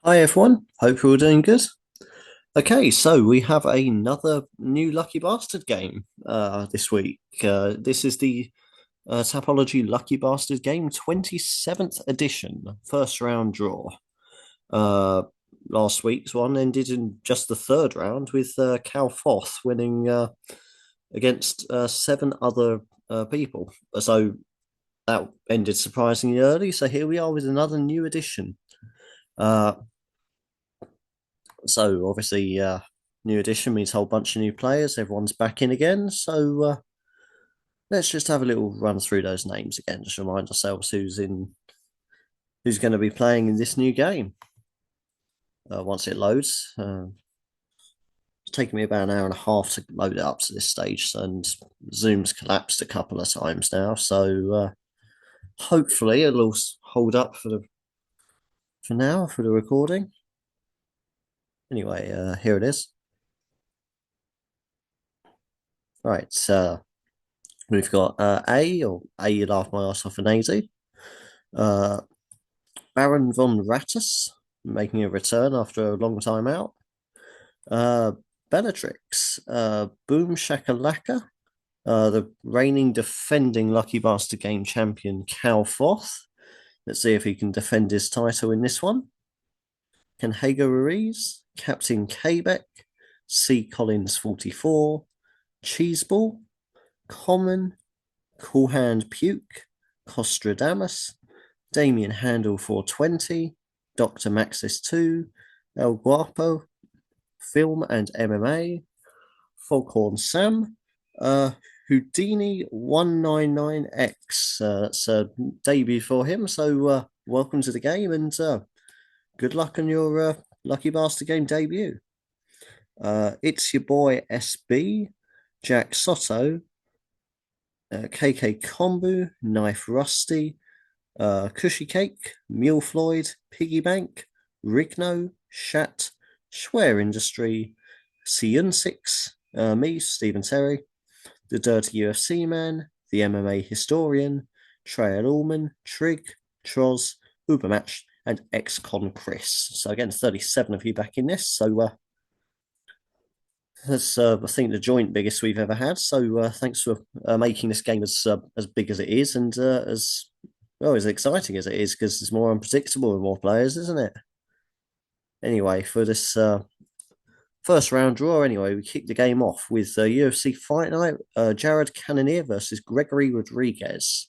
Hi everyone, hope you're all doing good. Okay, so we have another new Lucky Bastard game this week. This is the Tapology Lucky Bastard Game 27th edition, first round draw. Uh, Last week's one ended in just the third round with Cal Foth winning against seven other people. So that ended surprisingly early. So here we are with another new edition. Uh, So obviously, new edition means a whole bunch of new players. Everyone's back in again. So let's just have a little run through those names again, just remind ourselves who's going to be playing in this new game. Once it loads, it's taken me about an hour and a half to load it up to this stage, and Zoom's collapsed a couple of times now. So hopefully it'll hold up for now for the recording. Anyway, here it is. Right, we've got A, or A, you laugh my ass off, an AZ. Uh, Baron von Rattus making a return after a long time out. Uh, Bellatrix, Boom Shakalaka, the reigning defending Lucky Bastard Game champion Cal Foth. Let's see if he can defend his title in this one. Kenhager Ruiz, Captain Quebec, C. Collins 44, Cheeseball, Common, Cool Hand Puke, Costradamus, Damien Handel 420, Dr. Maxis 2, El Guapo, Film and MMA, Foghorn Sam, uh, Houdini 199X. That's a debut for him. So welcome to the game and good luck on your Lucky Bastard Game debut. It's your boy SB, Jack Soto, KK Kombu, Knife Rusty, Cushy Cake, Mule Floyd, Piggy Bank, Rigno, Shat, Schwer Industry, Siyun Six, me, Stephen Terry, The Dirty UFC Man, The MMA Historian, Trail Allman, Trig, Troz, Ubermatch, and Ex-Con Chris. So again, 37 of you back in this. So that's I think the joint biggest we've ever had. So thanks for making this game as big as it is and as well as exciting as it is because it's more unpredictable with more players, isn't it? Anyway, for this first round draw, anyway, we kick the game off with UFC Fight Night, Jared Cannonier versus Gregory Rodriguez,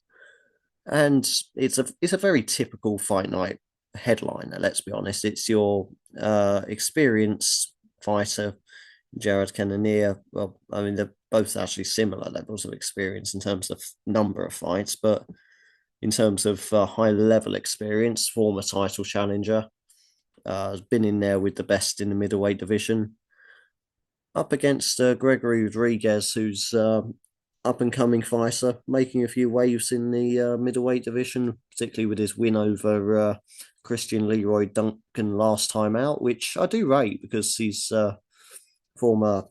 and it's a very typical Fight Night headliner. Let's be honest, it's your experienced fighter Jared Cannonier. Well, I mean, they're both actually similar levels of experience in terms of number of fights, but in terms of high level experience, former title challenger, has been in there with the best in the middleweight division, up against Gregory Rodriguez, who's up and coming fighter, making a few waves in the middleweight division, particularly with his win over Christian Leroy Duncan last time out, which I do rate because he's former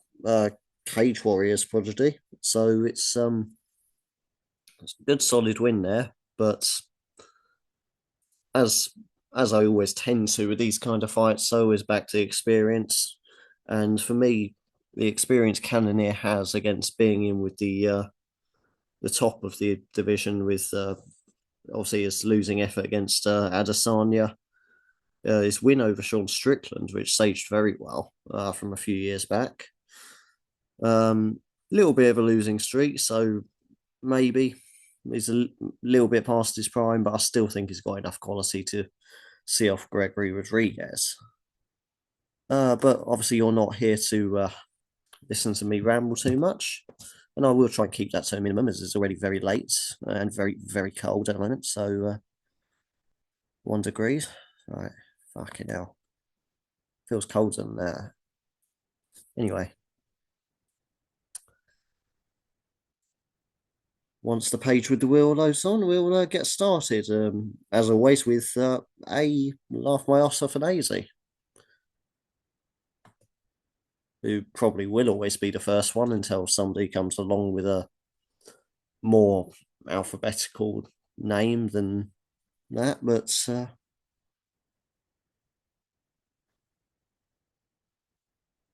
Cage Warriors prodigy. So it's a good solid win there. But as as I always tend to with these kind of fights, so always back to the experience. And for me, the experience Cannonier has against being in with the top of the division with obviously his losing effort against Adesanya, his win over Sean Strickland, which saged very well from a few years back. Little bit of a losing streak, so maybe he's a little bit past his prime, but I still think he's got enough quality to see off Gregory Rodriguez. But obviously, you're not here to listen to me ramble too much. And I will try and keep that to a minimum as it's already very late and very, very cold at the moment. So 1 degree. All right. Fucking hell. Feels colder than that. Anyway, once the page with the wheel loads on, we'll get started. As always, with A, laugh my ass off an AZ, who probably will always be the first one until somebody comes along with a more alphabetical name than that. But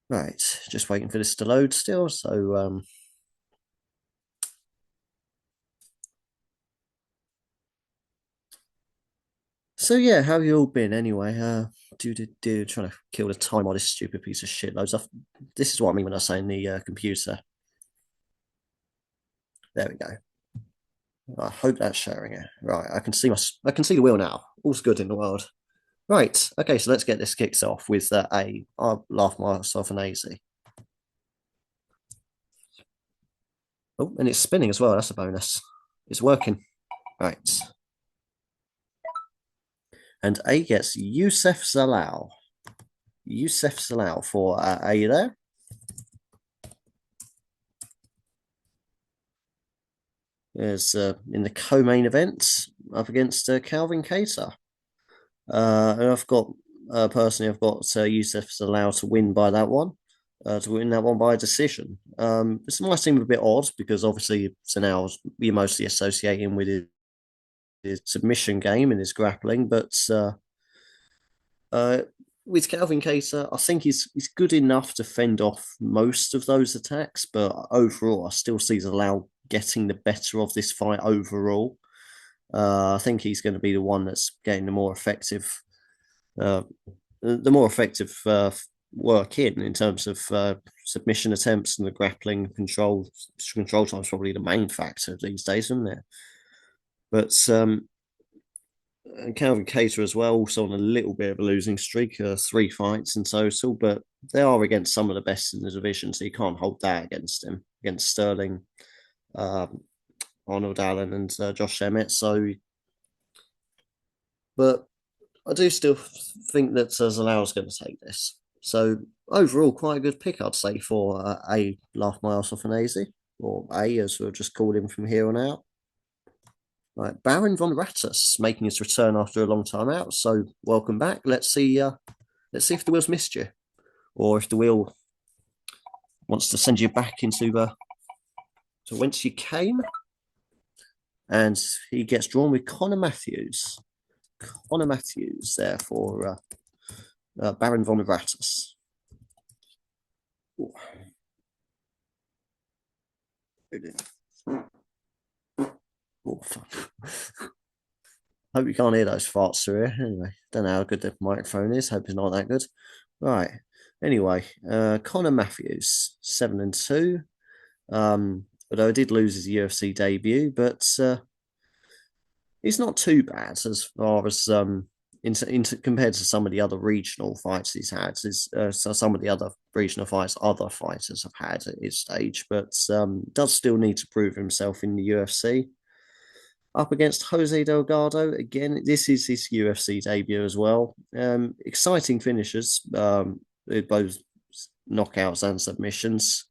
Right, just waiting for this to load still. So yeah, how have you all been anyway? Trying to kill the time on this stupid piece of shit loads of. This is what I mean when I say in the computer. There we go. I hope that's sharing it. Right, I can see the wheel now. All's good in the world. Right, okay, so let's get this kicked off with A. I'll laugh myself an AZ. Oh, and it's spinning as well. That's a bonus. It's working. Right. And A gets Youssef Zalal. Youssef Zalal for A there. Is in the co-main event up against Calvin Cater. And I've got personally, I've got Youssef Zalal to win by that one, to win that one by decision. This might seem a bit odd because obviously Zalal we mostly associate him with his submission game and his grappling, but uh, with Calvin Cater, I think he's good enough to fend off most of those attacks, but overall, I still see Zalal getting the better of this fight overall. I think he's going to be the one that's getting uh, the more effective work in terms of submission attempts and the grappling control. Control time is probably the main factor these days, isn't it? But and Calvin Cater as well, also on a little bit of a losing streak, 3 fights in total, but they are against some of the best in the division, so you can't hold that against him, against Sterling, um, Arnold Allen, and Josh Emmett. So, but I do still think that Zalau's going to take this. So overall, quite a good pick, I'd say, for A. Laugh My Ass Off an AZ, or A, as we'll just call him from here on out. Right, Baron von Rattus making his return after a long time out. So welcome back. Let's see if the wheel's missed you, or if the wheel wants to send you back into to whence you came. And he gets drawn with Connor Matthews. Connor Matthews there for Baron von Rattus. Oh, fuck. Hope you can't hear those farts through here. Anyway, don't know how good the microphone is. Hope it's not that good. Right. Anyway, Connor Matthews, 7-2. Although he did lose his UFC debut, but he's not too bad as far as compared to some of the other regional fights he's had. So some of the other regional fights other fighters have had at his stage, but does still need to prove himself in the UFC. Up against Jose Delgado again. This is his UFC debut as well. Exciting finishes, with both knockouts and submissions.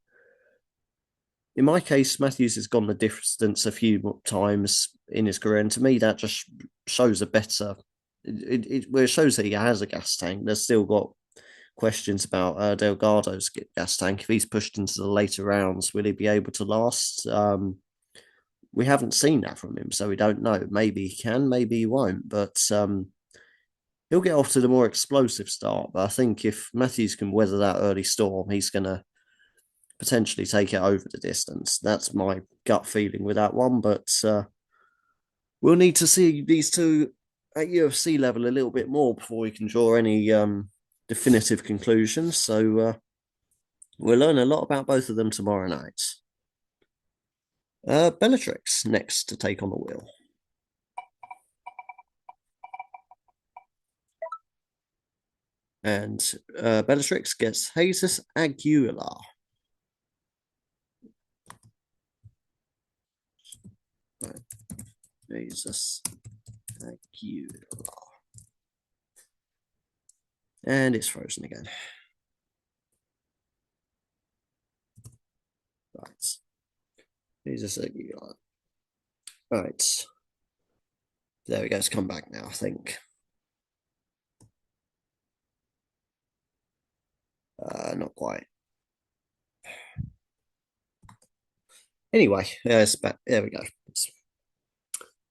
In my case, Matthews has gone the distance a few times in his career, and to me, that just shows a better. It shows that he has a gas tank. There's still got questions about Delgado's gas tank. If he's pushed into the later rounds, will he be able to last? We haven't seen that from him, so we don't know. Maybe he can, maybe he won't, but he'll get off to the more explosive start. But I think if Matthews can weather that early storm, he's going to potentially take it over the distance. That's my gut feeling with that one, but we'll need to see these two at UFC level a little bit more before we can draw any definitive conclusions. So we'll learn a lot about both of them tomorrow night. Bellatrix next to take on the wheel. And Bellatrix gets Jesus Aguilar. Right. Jesus Aguilar. And it's frozen again. Right. Jesus Aguilar. Right. There we go. It's come back now, I think. Not quite. Anyway, it's back. There we go. It's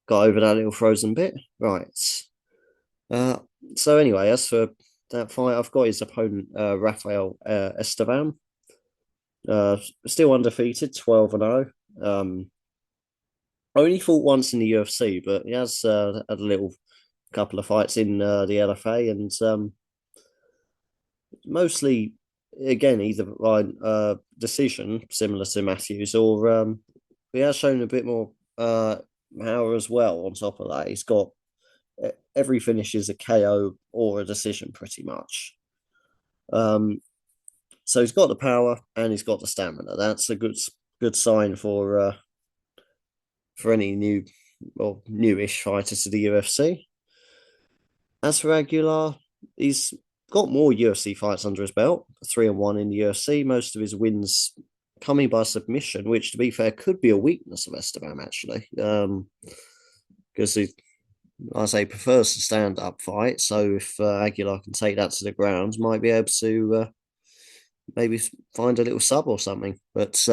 got over that little frozen bit. Right. So anyway, as for that fight. I've got his opponent, Rafael Esteban. Still undefeated, 12-0. Only fought once in the UFC, but he has had a little couple of fights in the LFA, and mostly, again, either by decision, similar to Matthews, or he has shown a bit more power as well. On top of that, he's got every finish is a KO or a decision, pretty much. Um, so he's got the power and he's got the stamina. That's a good sign for any new or newish fighter to the UFC. As for Aguilar, he's got more UFC fights under his belt, 3-1 in the UFC. Most of his wins coming by submission, which, to be fair, could be a weakness of Esteban actually, because he, I say, prefers to stand up fight. So if Aguilar can take that to the ground, might be able to maybe find a little sub or something. But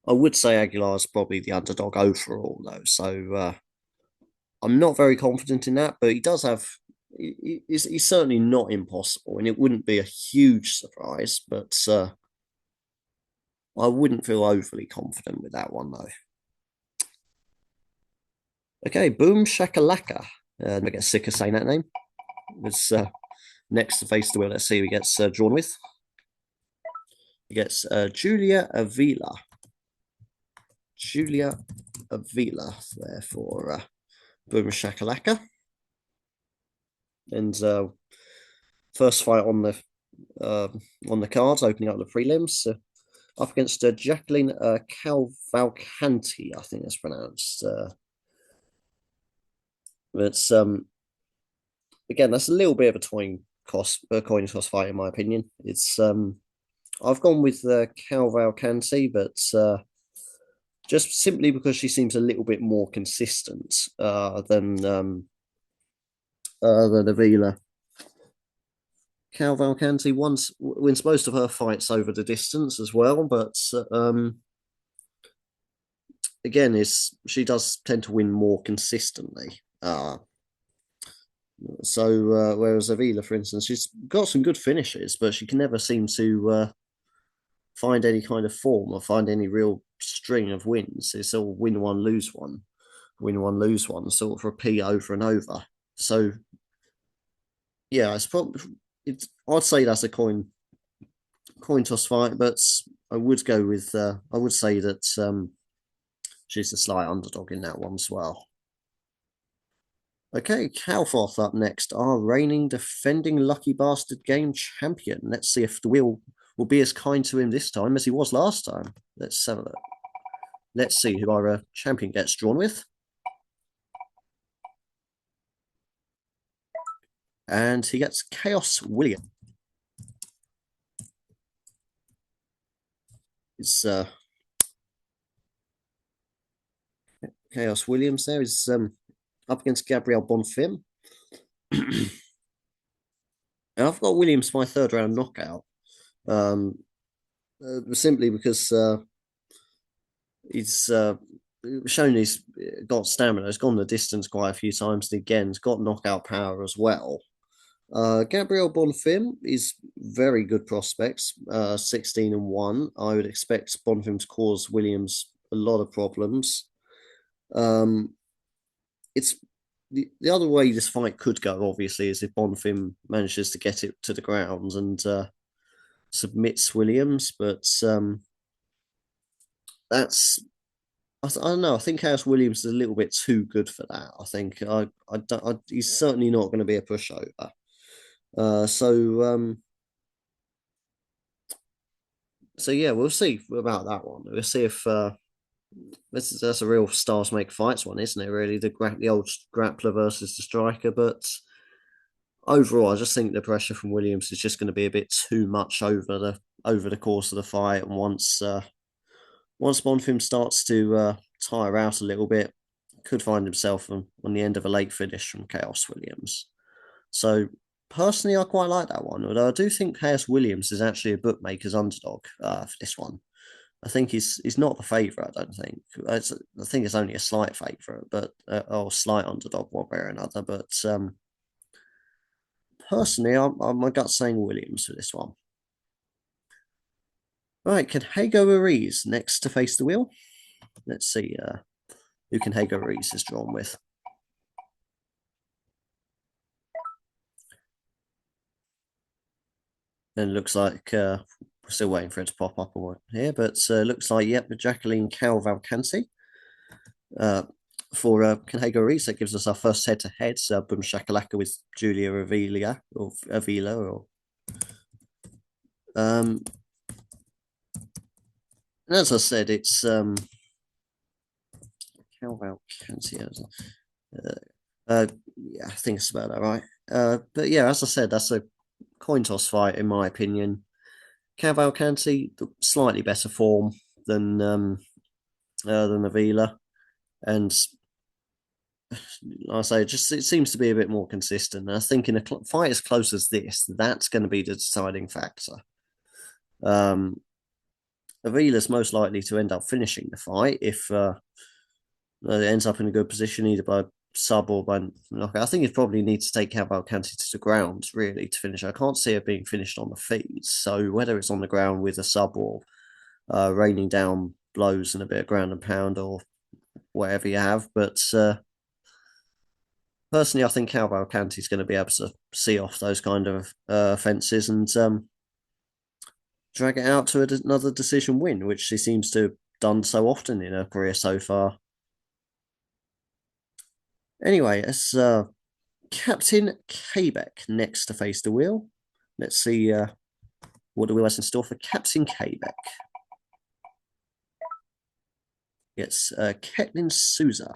I would say Aguilar is probably the underdog overall, though. So I'm not very confident in that, but he does have. He's certainly not impossible, and it wouldn't be a huge surprise. But I wouldn't feel overly confident with that one, though. Okay, Boom Shakalaka. I get sick of saying that name. It's next to face the wheel. Let's see who he gets drawn with. He gets Julia Avila. Julia Avila there for Boom Shakalaka. And first fight on the cards, opening up the prelims, up against Jacqueline Cavalcanti, I think that's pronounced. But again, that's a little bit of a coin toss fight in my opinion. It's I've gone with Cavalcanti, but just simply because she seems a little bit more consistent than Avila. Cavalcanti wins most of her fights over the distance as well, but again, she does tend to win more consistently. So whereas Avila, for instance, she's got some good finishes, but she can never seem to find any kind of form or find any real string of wins. It's all win one, lose one, win one, lose one, sort of repeat over and over. So yeah, I'd say that's a coin toss fight, but I would go with I would say that she's a slight underdog in that one as well. Okay, Calforth up next, our reigning defending Lucky Bastard Game champion. Let's see if the wheel will be as kind to him this time as he was last time. Let's have a look. Let's see who our champion gets drawn with. And he gets Chaos William. It's Chaos Williams there is up against Gabriel Bonfim. And I've got Williams my third round knockout. Simply because he's shown he's got stamina. He's gone the distance quite a few times. And again, he's got knockout power as well. Gabriel Bonfim is very good prospects, 16-1. I would expect Bonfim to cause Williams a lot of problems. It's the other way this fight could go, obviously, is if Bonfim manages to get it to the ground and submits Williams, but that's I don't know. I think House Williams is a little bit too good for that. I think he's certainly not going to be a pushover. So yeah, we'll see about that one. We'll see if that's a real stars make fights one, isn't it? Really, the old grappler versus the striker. But overall, I just think the pressure from Williams is just going to be a bit too much over the course of the fight. And once Bonfim starts to tire out a little bit, could find himself on the end of a late finish from Chaos Williams. So personally, I quite like that one. Although I do think Chaos Williams is actually a bookmaker's underdog for this one. I think he's not the favourite. I don't think. I think it's only a slight favourite, but or slight underdog one way or another. But Personally, my gut's saying Williams for this one. Right, can Hago Ruiz next to face the wheel? Let's see who can Hago Ruiz is drawn with. And it looks like we're still waiting for it to pop up here, but looks like, yep, Jacqueline Cavalcanti. For Canhego Reese, that gives us our first head-to-head. Boom Shakalaka with Julia Avila, or as I said, it's Cavalcanti. Yeah, I think it's about that right. But yeah, as I said, that's a coin toss fight in my opinion. Cavalcanti, slightly better form than Avila, and I say, just it seems to be a bit more consistent. And I think in a fight as close as this, that's going to be the deciding factor. Avila's most likely to end up finishing the fight if it ends up in a good position, either by sub or by knockout. I think it probably needs to take Cavalcanti to the ground, really, to finish. I can't see it being finished on the feet. So whether it's on the ground with a sub or raining down blows and a bit of ground and pound or whatever you have, but personally, I think Cavalcanti is going to be able to see off those kind of fences and drag it out to another decision win, which she seems to have done so often in her career so far. Anyway, it's Captain Quebec next to face the wheel. Let's see what the wheel has in store for Captain Quebec. It's Ketlin Souza.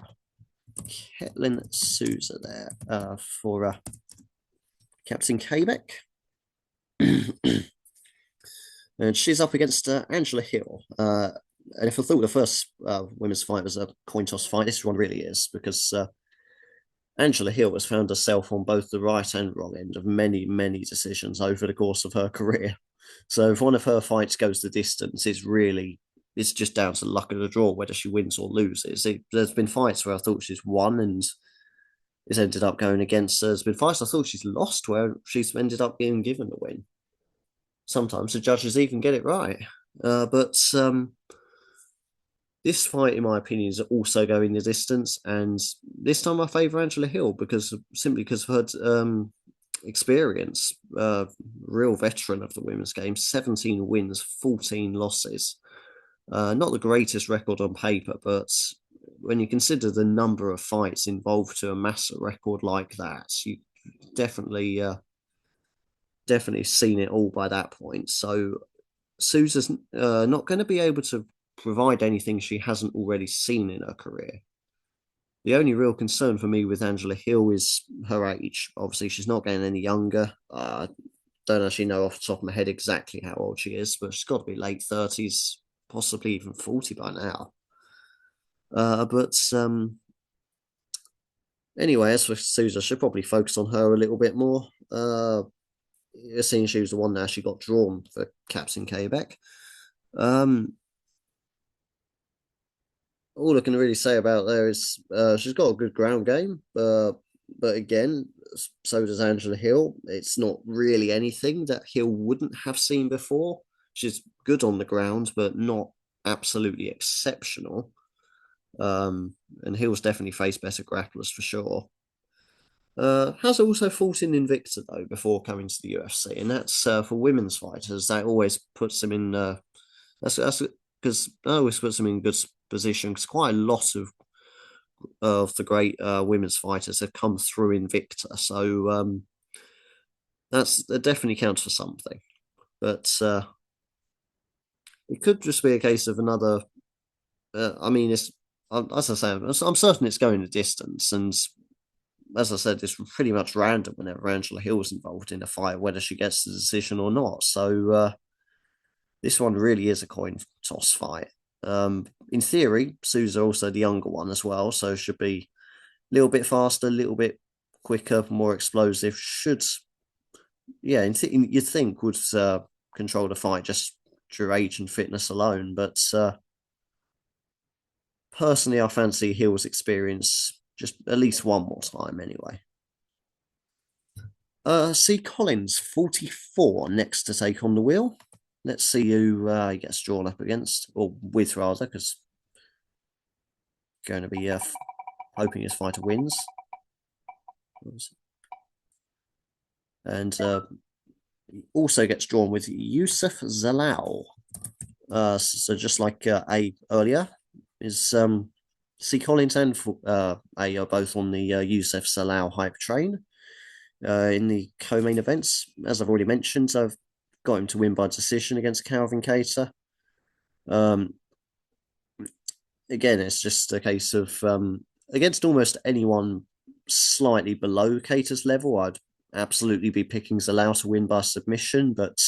Ketlin Souza there for Captain Quebec. And she's up against Angela Hill. And if I thought the first women's fight was a coin toss fight, this one really is, because Angela Hill has found herself on both the right and wrong end of many, many decisions over the course of her career. So if one of her fights goes the distance, it's just down to the luck of the draw whether she wins or loses. There's been fights where I thought she's won and it's ended up going against her. There's been fights I thought she's lost where she's ended up being given the win. Sometimes the judges even get it right. But this fight, in my opinion, is also going the distance. And this time I favour Angela Hill simply because of her experience. Real veteran of the women's game, 17 wins, 14 losses. Not the greatest record on paper, but when you consider the number of fights involved to amass a record like that, you definitely seen it all by that point. So Sousa's not going to be able to provide anything she hasn't already seen in her career. The only real concern for me with Angela Hill is her age. Obviously, she's not getting any younger. Don't actually know off the top of my head exactly how old she is, but she's got to be late 30s, possibly even 40 by now. But anyway, as for Sousa, I should probably focus on her a little bit more. Seeing she was the one that actually got drawn for Captain Quebec. All I can really say about there is she's got a good ground game, but again, so does Angela Hill. It's not really anything that Hill wouldn't have seen before. She's good on the ground, but not absolutely exceptional. And Hill's definitely faced better grapplers for sure. Has also fought in Invicta though before coming to the UFC, and that's for women's fighters. That always puts them in. That's because that always puts them in good position because quite a lot of the great women's fighters have come through Invicta, so that definitely counts for something. But it could just be a case of another. I mean, as I say, I'm certain it's going the distance, and as I said, it's pretty much random whenever Angela Hill's involved in a fight, whether she gets the decision or not. So this one really is a coin toss fight. In theory, Sousa also the younger one as well, so should be a little bit faster, a little bit quicker, more explosive. You'd think would control the fight just through age and fitness alone. But personally, I fancy Hill's experience just at least one more time anyway. C. Collins, 44, next to take on the wheel. Let's see who he gets drawn up against, or with rather, because going to be hoping his fighter wins. And also gets drawn with Yusuf Zalal. So just like A earlier, is C. Collins and A are both on the Yusuf Zalal hype train. In the co-main events, as I've already mentioned, I've got him to win by decision against Calvin Cater. Um, again, it's just a case of against almost anyone slightly below Cater's level, I'd absolutely be picking Zalal to win by submission, but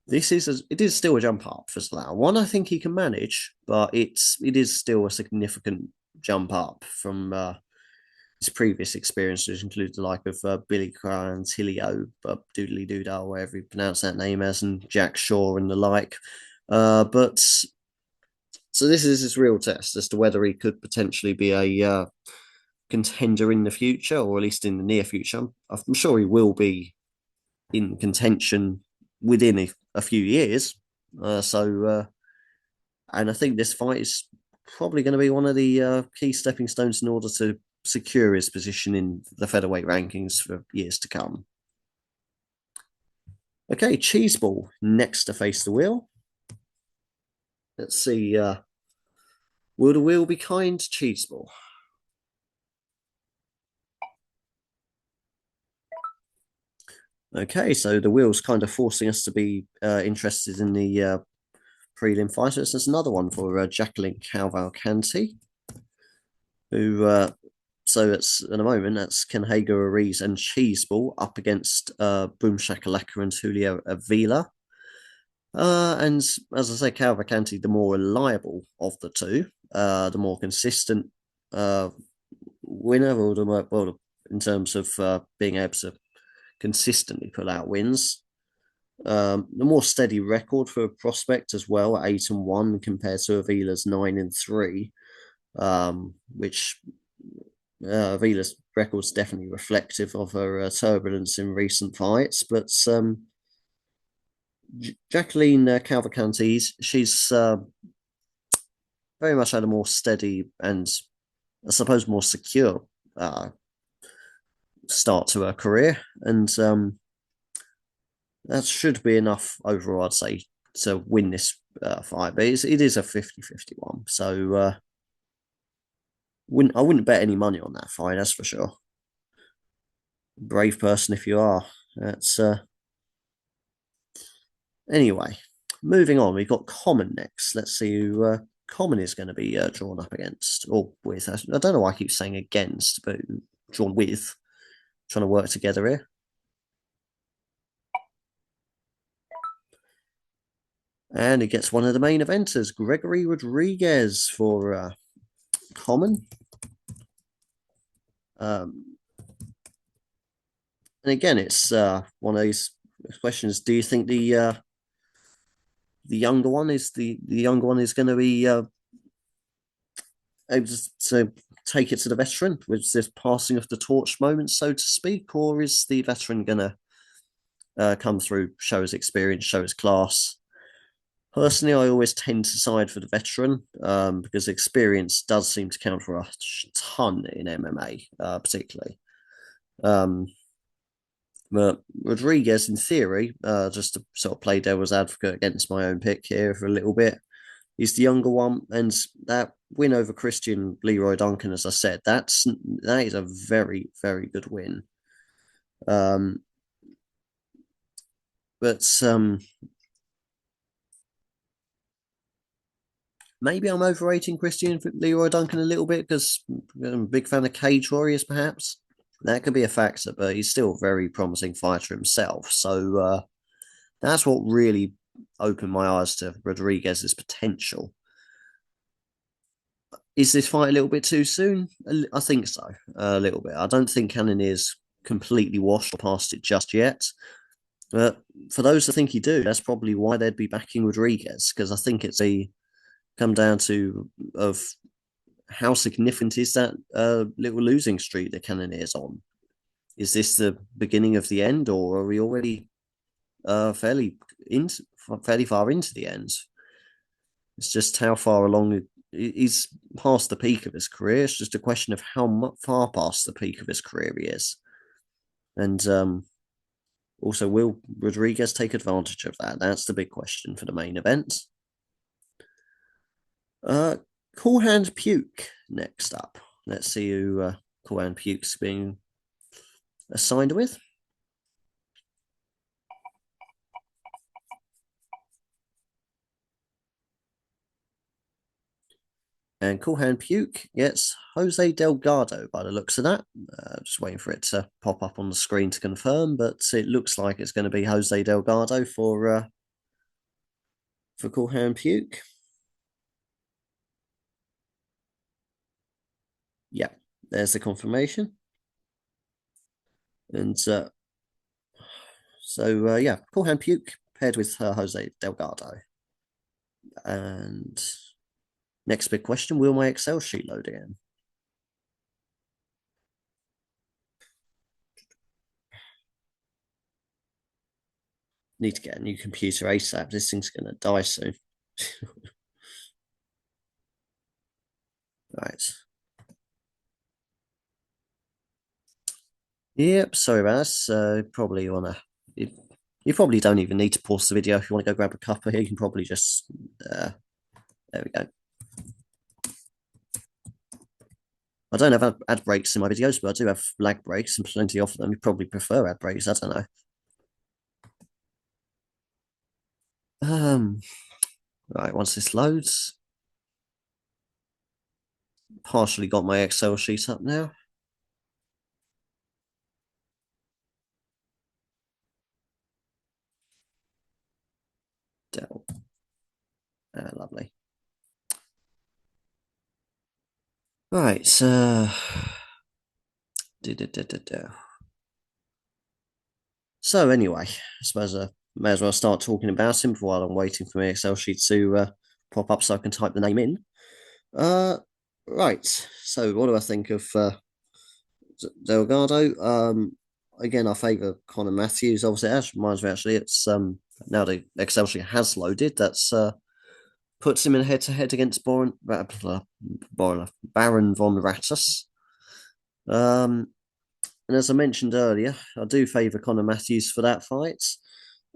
it is still a jump up for Zalal. One I think he can manage, but it is still a significant jump up from his previous experiences, include the like of Billy Quarantillo, Doodly Doodle, wherever you pronounce that name as, and Jack Shaw and the like. But so this is his real test as to whether he could potentially be a contender in the future, or at least in the near future. I'm sure he will be in contention within a few years. And I think this fight is probably going to be one of the key stepping stones in order to secure his position in the featherweight rankings for years to come. Okay, Cheeseball next to face the wheel. Let's see. Will the wheel be kind to Cheeseball? Okay, so the wheel's kind of forcing us to be interested in the prelim fighters. There's another one for Jacqueline Cavalcanti, who so it's at the moment that's Ken Hager, Ariz, and Cheeseball up against Boom Shakalaka and Julio Avila. And as I say, Cavalcanti, the more reliable of the two, the more consistent winner, or well, in terms of being able to consistently pull out wins. The more steady record for a prospect as well, 8-1 compared to Avila's 9-3, which Avila's record is definitely reflective of her turbulence in recent fights. But Jacqueline Cavalcanti, she's very much had a more steady and, I suppose, more secure start to her career, and that should be enough overall, I'd say, to win this fight. But it is a 50-50 one, so I wouldn't bet any money on that fight, that's for sure. Brave person if you are. That's anyway. Moving on, we've got Common next. Let's see who Common is going to be drawn up against, or with. I don't know why I keep saying against, but drawn with. Trying to work together here. And he gets one of the main eventers, Gregory Rodriguez, for Common. And again, it's one of these questions. Do you think the younger one is going to be able to take it to the veteran with this passing of the torch moment, so to speak, or is the veteran going to come through, show his experience, show his class? Personally, I always tend to side for the veteran because experience does seem to count for a ton in MMA, particularly. But Rodriguez, in theory, just to sort of play devil's advocate against my own pick here for a little bit, he's the younger one, and that win over Christian Leroy Duncan, as I said, that is a very, very good win. But maybe I'm overrating Christian Leroy Duncan a little bit because I'm a big fan of Cage Warriors, perhaps. That could be a factor, but he's still a very promising fighter himself. So that's what really opened my eyes to Rodriguez's potential. Is this fight a little bit too soon? I think so, a little bit. I don't think Cannonier's completely washed past it just yet. But for those that think he do, that's probably why they'd be backing Rodriguez, because I think it's come down to of how significant is that little losing streak that Cannonier's on. Is this the beginning of the end, or are we already fairly far into the end? It's just how far along he's past the peak of his career. It's just a question of how far past the peak of his career he is, and also will Rodriguez take advantage of that? That's the big question for the main event. Uh, Cool Hand Puke next up. Let's see who Cool Hand Puke's being assigned with. And Cool Hand Puke gets Jose Delgado by the looks of that. Just waiting for it to pop up on the screen to confirm, but it looks like it's going to be Jose Delgado for Cool Hand Puke. Yeah, there's the confirmation. And yeah, Cool Hand Puke paired with Jose Delgado. And next big question, will my Excel sheet load again? Need to get a new computer ASAP. This thing's going to die soon. Right. Yep, sorry about this. Probably want to... You probably don't even need to pause the video. If you want to go grab a cuppa here, you can probably just... there we go. I don't have ad breaks in my videos, but I do have lag breaks and plenty of them. You probably prefer ad breaks, I don't know. Right, once this loads, partially got my Excel sheet up now. Dell. Lovely. Right, so anyway, I suppose I may as well start talking about him while I'm waiting for my Excel sheet to pop up so I can type the name in. Right, so what do I think of Delgado? Again, I favour Connor Matthews. Obviously, that reminds me, actually, it's now the Excel sheet has loaded. That's puts him in head-to-head against Baron von Rattus. And as I mentioned earlier, I do favour Connor Matthews for that fight.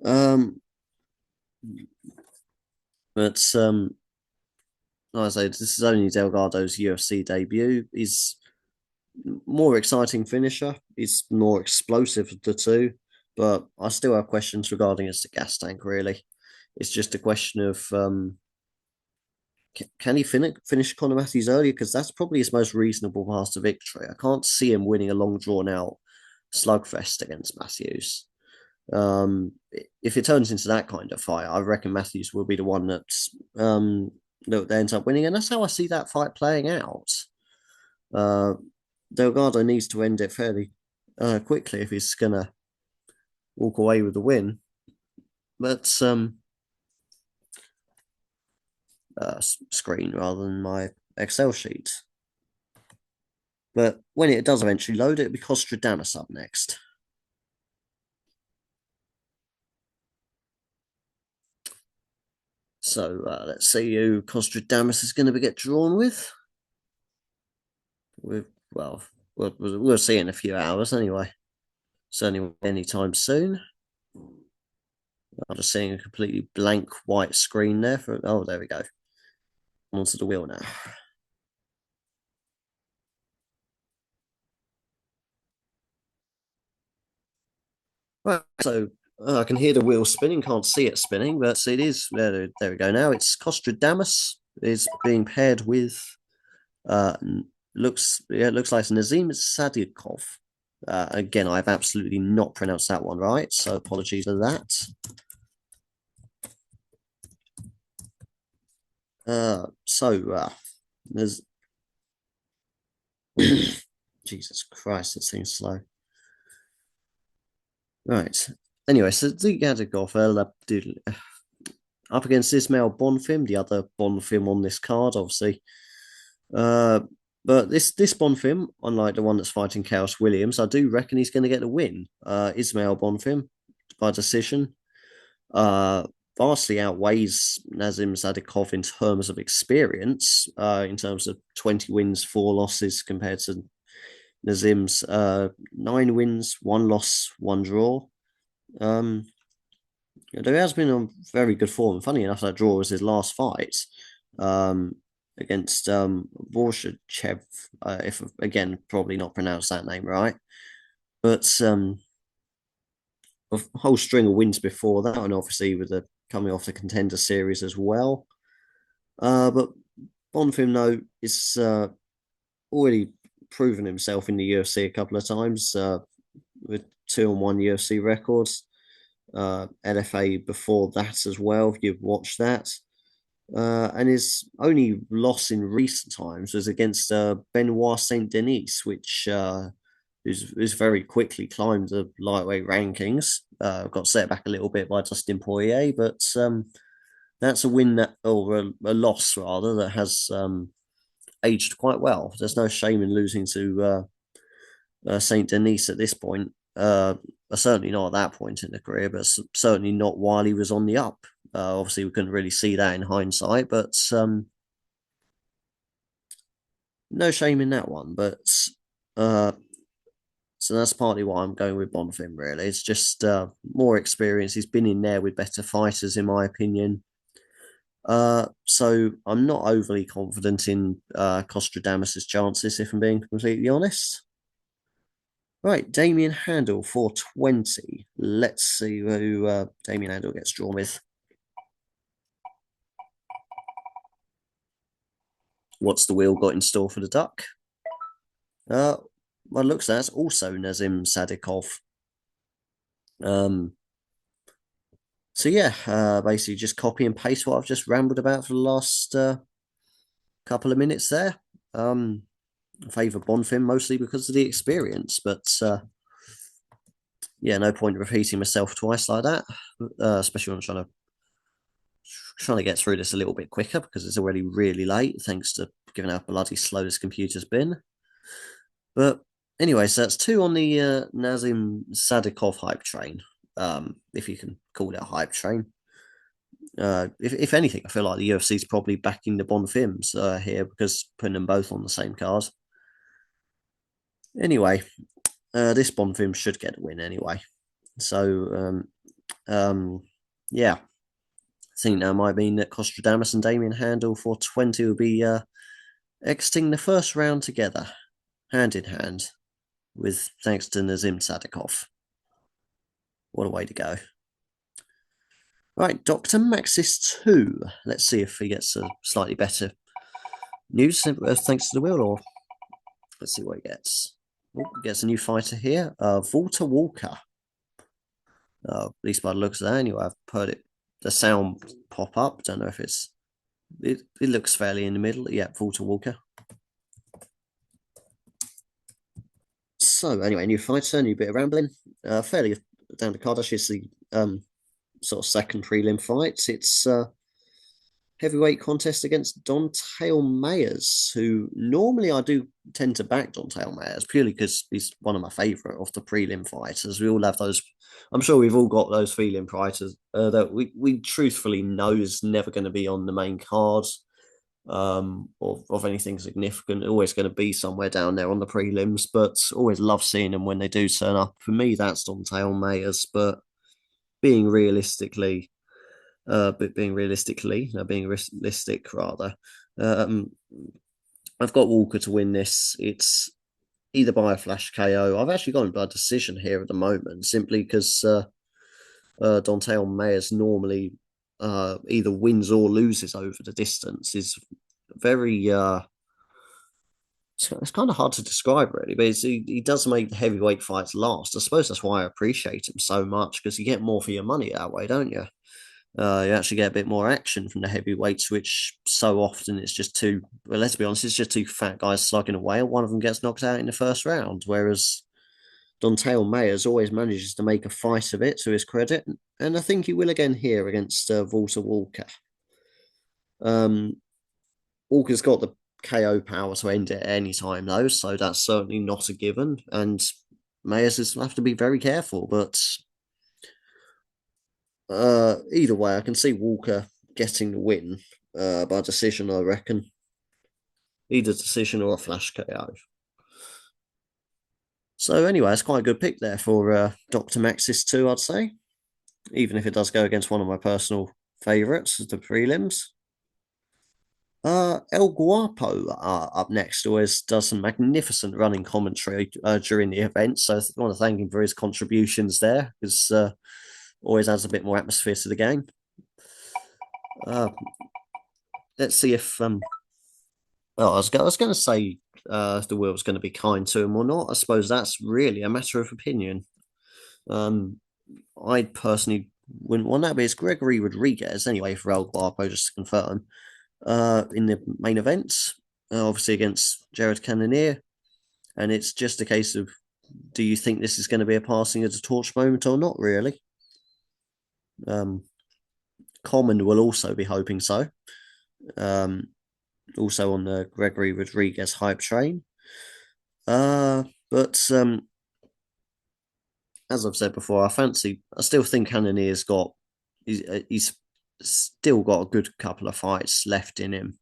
But like I say, this is only Delgado's UFC debut. He's more exciting finisher. He's more explosive of the two, but I still have questions regarding his gas tank. Really, it's just a question of can he finish Conor Matthews earlier? Because that's probably his most reasonable path to victory. I can't see him winning a long drawn out slugfest against Matthews. If it turns into that kind of fight, I reckon Matthews will be the one that ends up winning, and that's how I see that fight playing out. Delgado needs to end it fairly quickly if he's gonna walk away with the win. But screen rather than my Excel sheet. But when it does eventually load, it'll be Costradamus up next. So let's see who Costradamus is going to get drawn with. Well, we'll see in a few hours anyway. Certainly anytime soon. I'm just seeing a completely blank white screen there. Oh, there we go. Onto the wheel now. Right, so I can hear the wheel spinning, can't see it spinning, but it is. There we go now. It's Costradamus is being paired with looks like Nazim Sadikov. Again, I've absolutely not pronounced that one right, so apologies for that. There's Jesus Christ, it seems slow. Right. Anyway, so Zigadagov up against Ismail Bonfim, the other Bonfim on this card, obviously. But this Bonfim, unlike the one that's fighting Chaos Williams, I do reckon he's going to get the win. Ismail Bonfim by decision. Uh, Vastly outweighs Nazim Sadikov in terms of experience, in terms of 20 wins, 4 losses compared to Nazim's 9 wins, 1 loss, 1 draw. Um, there has been a very good form. Funny enough, that draw was his last fight um, against Borshachev, if again, probably not pronounced that name right. But a whole string of wins before that, and obviously with the coming off the contender series as well. But Bonfim, though, is already proven himself in the UFC a couple of times with 2-1 UFC records. LFA before that as well, if you've watched that. And his only loss in recent times was against Benoit Saint Denis, which who's very quickly climbed the lightweight rankings. Got set back a little bit by Dustin Poirier, but that's a win that, or a loss rather, that has aged quite well. There's no shame in losing to Saint Denis at this point. Certainly not at that point in the career, but certainly not while he was on the up. Obviously, we couldn't really see that in hindsight, but no shame in that one. But uh, so that's partly why I'm going with Bonfim, really. It's just more experience. He's been in there with better fighters, in my opinion. So I'm not overly confident in Costradamus's chances, if I'm being completely honest. Right, Damien Handel 420. Let's see who Damien Handel gets drawn with. What's the wheel got in store for the duck? Well, looks that's also Nazim Sadikov. So yeah, basically just copy and paste what I've just rambled about for the last couple of minutes there. I favour Bonfim mostly because of the experience, but yeah, no point repeating myself twice like that, especially when I'm trying to get through this a little bit quicker because it's already really late, thanks to given how bloody slow this computer's been. But anyway, so that's 2 on the Nazim Sadikov hype train, if you can call it a hype train. If anything, I feel like the UFC is probably backing the Bonfims here because putting them both on the same card. Anyway, this Bonfim should get a win anyway. So, yeah, I think that might mean that Costradamus and Damien Handel 420 will be exiting the first round together, hand in hand, with thanks to Nazim Sadikov. What a way to go. Right, Dr. Maxis 2. Let's see if he gets a slightly better news thanks to the wheel, or let's see what he gets. Oh, gets a new fighter here, Walter Walker. At least by the looks of that, anyway, I've heard it. The sound pop up. Don't know if it looks fairly in the middle. Yeah, Walter Walker. So anyway, new fighter, new bit of rambling. Fairly down the card. Actually, it's the sort of second prelim fight. It's heavyweight contest against Dontail Mayers, who normally I do tend to back Dontail Mayers purely because he's one of my favourite of the prelim fighters. We all have those. I'm sure we've all got those feeling fighters that we truthfully know is never going to be on the main card or of anything significant. Always going to be somewhere down there on the prelims, but always love seeing them when they do turn up. For me, that's Dontail Mayers, but being realistically being realistic rather. I've got Walker to win this. It's either by a flash KO. I've actually gone by decision here at the moment, simply because Dontail Mayers normally either wins or loses over the distance. Is very it's kind of hard to describe really, but he does make the heavyweight fights last. I suppose that's why I appreciate him so much because you get more for your money that way, don't you? You actually get a bit more action from the heavyweights, which so often it's just two. Well, let's be honest, it's just two fat guys slugging away, and one of them gets knocked out in the first round. Whereas Dontail Mayers always manages to make a fight of it, to his credit, and I think he will again here against Walter Walker. Walker's got the KO power to end it at any time, though, so that's certainly not a given. And Mayers is have to be very careful. But either way, I can see Walker getting the win by decision, I reckon. Either decision or a flash KO. So anyway, it's quite a good pick there for Dr. Maxis 2, I'd say. Even if it does go against one of my personal favourites, the prelims. El Guapo up next always does some magnificent running commentary during the event. So I want to thank him for his contributions there, because always adds a bit more atmosphere to the game. Let's see if well, I was going to say the wheel's going to be kind to him or not. I suppose that's really a matter of opinion. I personally wouldn't want that, but it's Gregory Rodriguez anyway for El Guapo, just to confirm. In the main event, obviously against Jared Cannonier, and it's just a case of, do you think this is going to be a passing of the torch moment or not? Really. Common will also be hoping so. Also on the Gregory Rodriguez hype train. But as I've said before, I still think Cannonier's he's still got a good couple of fights left in him.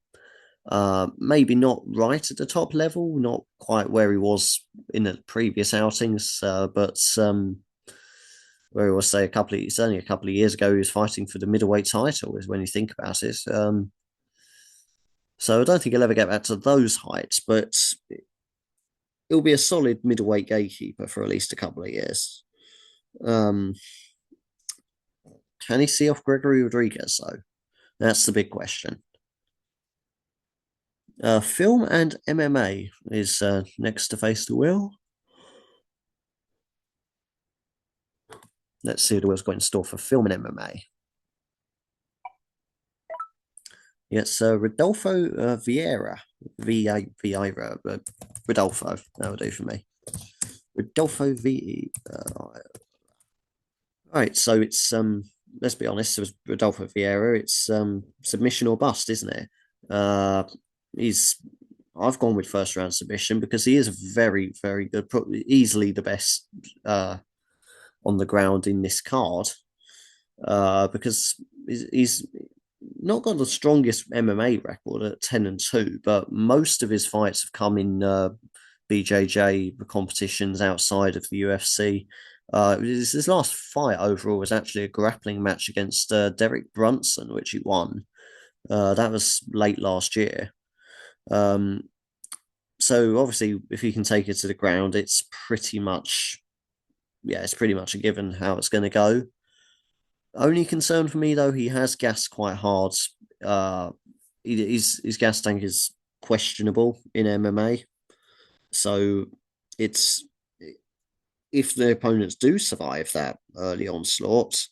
Maybe not right at the top level, not quite where he was in the previous outings, but where he was, say, it's only a couple of years ago, he was fighting for the middleweight title, is when you think about it. So I don't think he'll ever get back to those heights, but he'll be a solid middleweight gatekeeper for at least a couple of years. Can he see off Gregory Rodriguez, though? That's the big question. Film and MMA is next to face the wheel. Let's see what the wheel's got in store for film and MMA. Yes, Rodolfo Vieira. Vieira. Rodolfo. That would do for me. Rodolfo V. Right, so it's let's be honest, it was Rodolfo Vieira. It's submission or bust, isn't it? I've gone with first round submission because he is very, very good, probably easily the best on the ground in this card. Because he's not got the strongest MMA record at 10-2, but most of his fights have come in BJJ competitions outside of the UFC. His last fight overall was actually a grappling match against Derek Brunson, which he won. That was late last year. So obviously, if he can take it to the ground, it's pretty much a given how it's going to go. Only concern for me, though, he has gassed quite hard. His gas tank is questionable in MMA. So it's if the opponents do survive that early onslaught,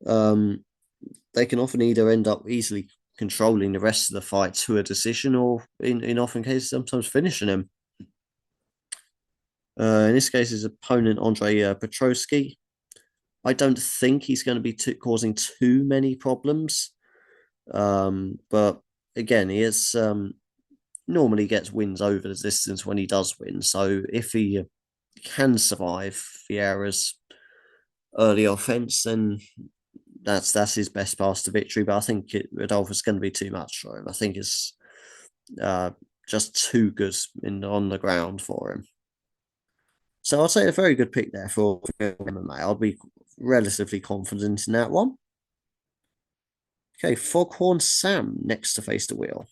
they can often either end up easily controlling the rest of the fight to a decision, or in often cases, sometimes finishing him. In this case, his opponent, Andre Petrosky, I don't think he's going to be causing too many problems. But again, he is normally gets wins over the distance when he does win. So if he can survive Vieira's early offense, then that's his best path to victory. But I think Rodolfo's going to be too much for him. I think it's just too good on the ground for him. So I'll say a very good pick there for MMA. I'll be relatively confident in that one. Okay, Foghorn Sam next to face the wheel.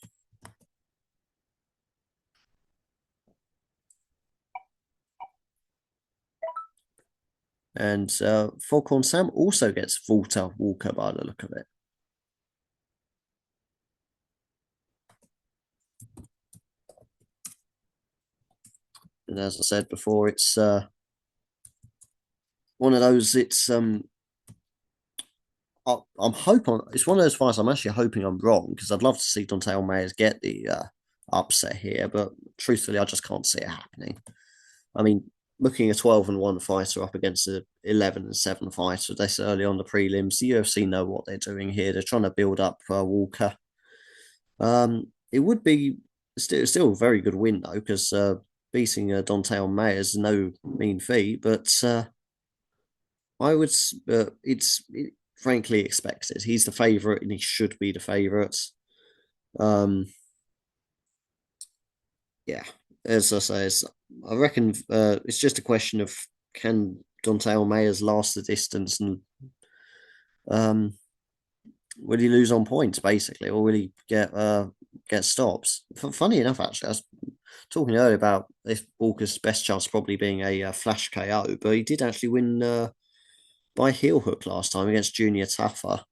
And Foghorn Sam also gets Walker by the look of it. And as I said before, it's one of those. I'm hoping it's one of those fights. I'm actually hoping I'm wrong, because I'd love to see Don'Tale Mayers get the upset here, but truthfully, I just can't see it happening. I mean, looking at 12-1 fighter up against an 11-7 fighter this early on the prelims, the UFC know what they're doing here. They're trying to build up Walker. It would be still a very good win though, because beating Dante May is no mean feat. But I would, frankly expected. He's the favourite, and he should be the favourite. Um, yeah, as I say, I reckon it's just a question of can Dante Almeida's last the distance, and um, will he lose on points basically, or will he get stops? Funny enough, actually, I was talking earlier about if Walker's best chance probably being a flash KO, but he did actually win by heel hook last time against Junior Taffa.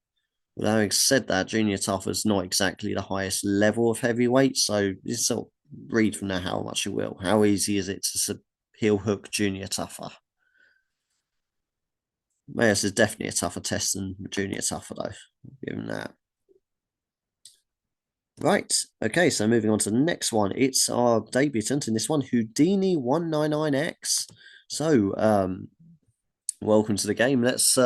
But having said that, Junior Taffa's not exactly the highest level of heavyweight, so you sort of read from there how much you will. How easy is it to heel hook Junior Taffa? Mayos is definitely a tougher test than Junior Taffa, though, given that. Right. Okay. So moving on to the next one. It's our debutant in this one, Houdini 199X. So, welcome to the game. Let's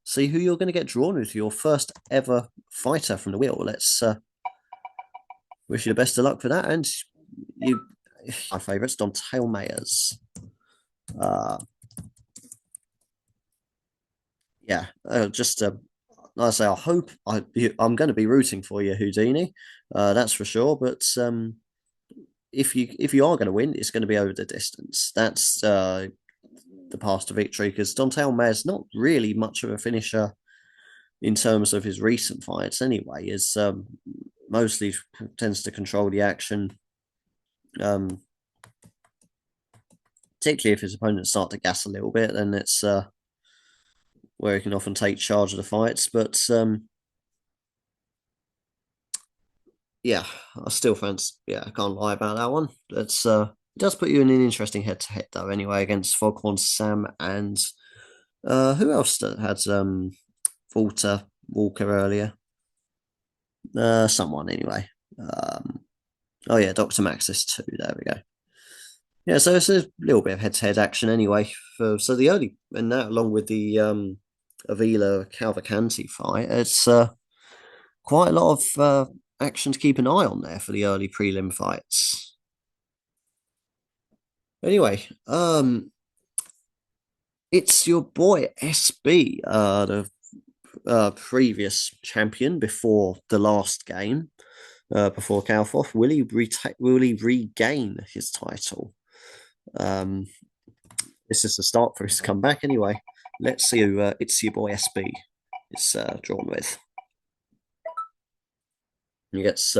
see who you're going to get drawn with. Your first ever fighter from the wheel. Let's wish you the best of luck for that. And you, my favourites, Dontail Mayers. Uh, yeah. Just like I say, I'm going to be rooting for you, Houdini. That's for sure. But if you are going to win, it's going to be over the distance. That's the path to victory because Dante Mayer's not really much of a finisher in terms of his recent fights. Anyway, is mostly tends to control the action. Um, Particularly if his opponents start to gas a little bit, then it's where he can often take charge of the fights. But yeah, I still fancy. Yeah, I can't lie about that one. It does put you in an interesting head-to-head though. Anyway, against Foghorn Sam and who else had Walter Walker earlier? Someone anyway. Oh yeah, Doctor Maxis too. There we go. Yeah, so it's a little bit of head-to-head action anyway. So the early and that along with the Avila Calvacanti fight, it's quite a lot of action to keep an eye on there for the early prelim fights. Anyway, it's your boy SB, the previous champion before the last game, before Kalfoff. Will he regain his title? This is the start for his comeback anyway. Let's see who it's your boy SB is drawn with. He gets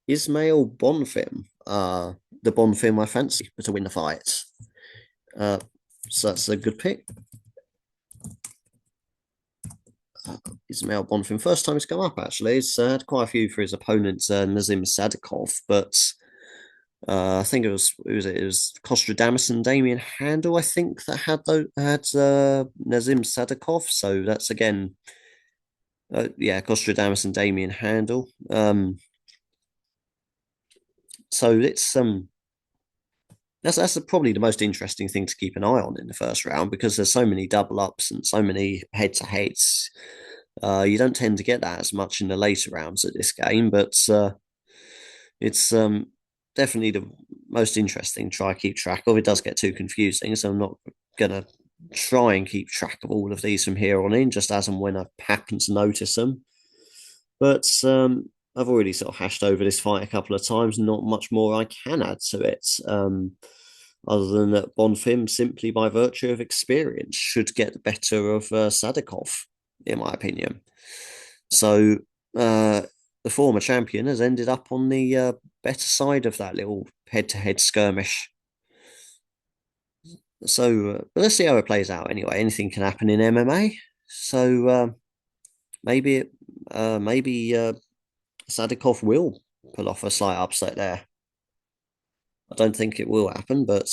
Ismail Bonfim, the Bonfim I fancy to win the fight. So that's a good pick. Ismail Bonfim, first time he's come up actually. He's had quite a few for his opponent Nazim Sadikov, but I think it was Kostradamus and Damien Handel, I think, that had Nazim Sadikov. So that's again, Kostradamus and Damien Handel. So it's that's probably the most interesting thing to keep an eye on in the first round because there's so many double ups and so many head to heads. You don't tend to get that as much in the later rounds of this game, but it's definitely the most interesting to try to keep track of. It does get too confusing, so I'm not gonna try and keep track of all of these from here on in, just as and when I happen to notice them. But I've already sort of hashed over this fight a couple of times. Not much more I can add to it, other than that Bonfim, simply by virtue of experience, should get the better of Sadikov, in my opinion. So the former champion has ended up on the better side of that little head-to-head skirmish. So let's see how it plays out. Anyway, anything can happen in MMA. So maybe Sadikov will pull off a slight upset there. I don't think it will happen, but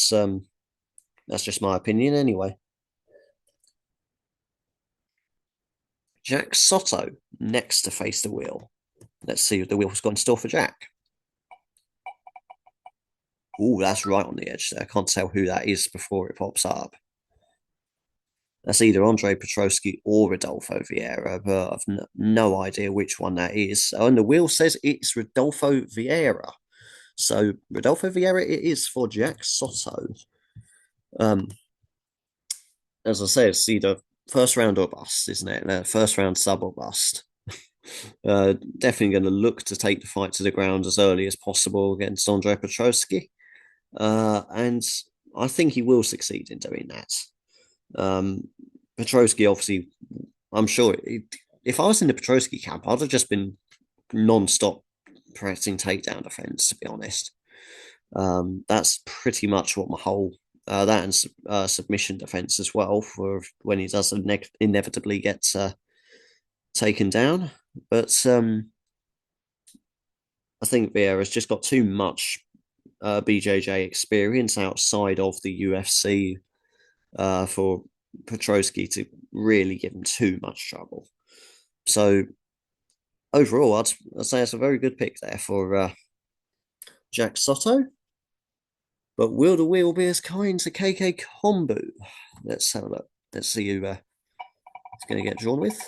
that's just my opinion anyway. Jack Soto next to face the wheel. Let's see what the wheel's got in store for Jack. Oh, that's right on the edge there. I can't tell who that is before it pops up. That's either Andre Petrosky or Rodolfo Vieira, but I've no idea which one that is. Oh, and the wheel says it's Rodolfo Vieira. So Rodolfo Vieira it is for Jack Soto. Um, as I say, it's either first round or bust, isn't it? First round sub or bust. Definitely going to look to take the fight to the ground as early as possible against Andre Petroski. And I think he will succeed in doing that. Petroski, obviously, I'm sure if I was in the Petroski camp, I'd have just been non-stop pressing takedown defense, to be honest. That's pretty much what my whole that and submission defense as well for when he does inevitably get taken down. But I think Vieira's just got too much BJJ experience outside of the UFC for Petroski to really give him too much trouble. So overall, I'd say it's a very good pick there for Jack Soto. But will the wheel be as kind to KK Kombu? Let's have a look. Let's see who it's going to get drawn with.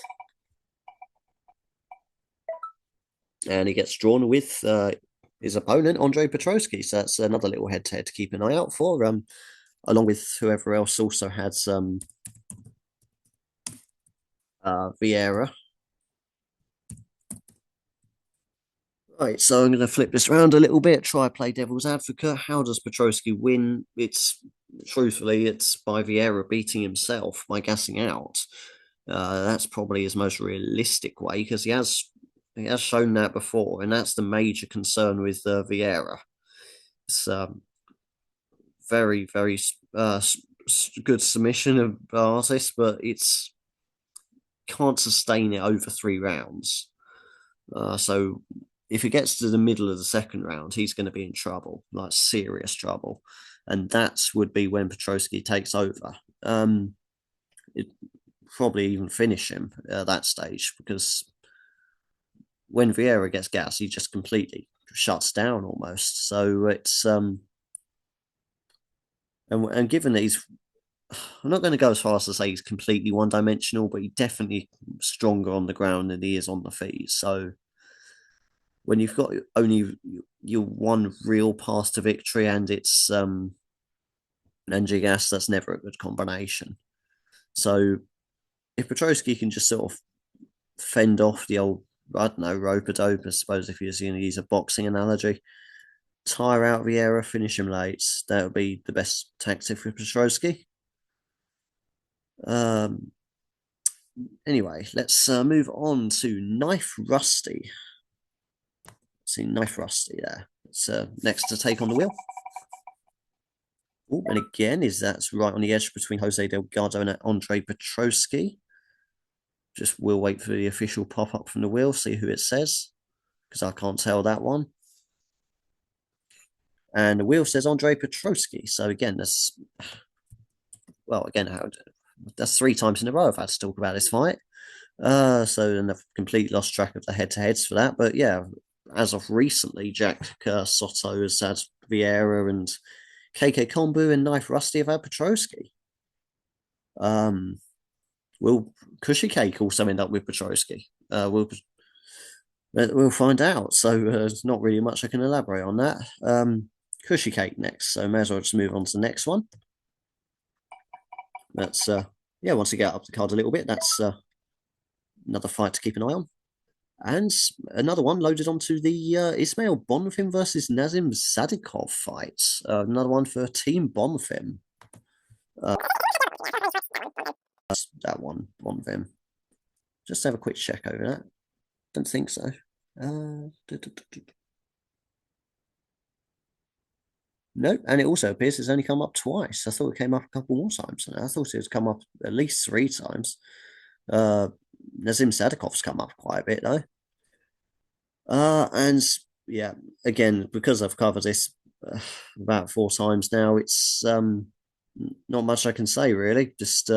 And he gets drawn with his opponent, Andre Petroski. So that's another little head-to-head to keep an eye out for, along with whoever else also had some Vieira. Right, so I'm going to flip this around a little bit, try play devil's advocate. How does Petroski win? Truthfully, it's by Vieira beating himself by gassing out. That's probably his most realistic way because he has shown that before, and that's the major concern with Vieira. It's very good submission of artist, but it's can't sustain it over 3 rounds. So if he gets to the middle of the second round, he's going to be in trouble, like serious trouble, and that would be when Petroski takes over. It probably even finish him at that stage because when Vieira gets gas, he just completely shuts down almost. So it's and given that he's, I'm not going to go as far as to say he's completely one-dimensional, but he's definitely stronger on the ground than he is on the feet. So when you've got only your one real path to victory and it's gas, that's never a good combination. So if Petroski can just sort of fend off the old, I don't know, rope-a-dope, I suppose if you're going to use a boxing analogy, tire out Vieira, finish him late, that would be the best tactic for Petroski. Anyway, let's move on to Knife Rusty. See Knife Rusty there. It's next to take on the wheel. Oh, and again, that's right on the edge between Jose Delgado and Andre Petroski. Just we'll wait for the official pop-up from the wheel, see who it says, because I can't tell that one. And the wheel says Andre Petroski. So again, that's 3 times in a row I've had to talk about this fight. So then I've completely lost track of the head-to-heads for that. But yeah, as of recently, Jack Soto has had Vieira and KK Kombu and Knife Rusty have had Petroski. Will Cushy Cake also end up with Petroski? We'll find out. So there's not really much I can elaborate on that. Cushy Cake next. So may as well just move on to the next one. That's once you get up the card a little bit, that's another fight to keep an eye on. And another one loaded onto the Ismail Bonfim versus Nazim Sadikov fight. Another one for Team Bonfim. That one, Bonfim. Just have a quick check over that. Don't think so. No, and it also appears it's only come up twice. I thought it came up a couple more times. I thought it had come up at least 3 times. Nazim Sadikov's come up quite a bit though. And yeah, again, because I've covered this about 4 times now, it's not much I can say really. Just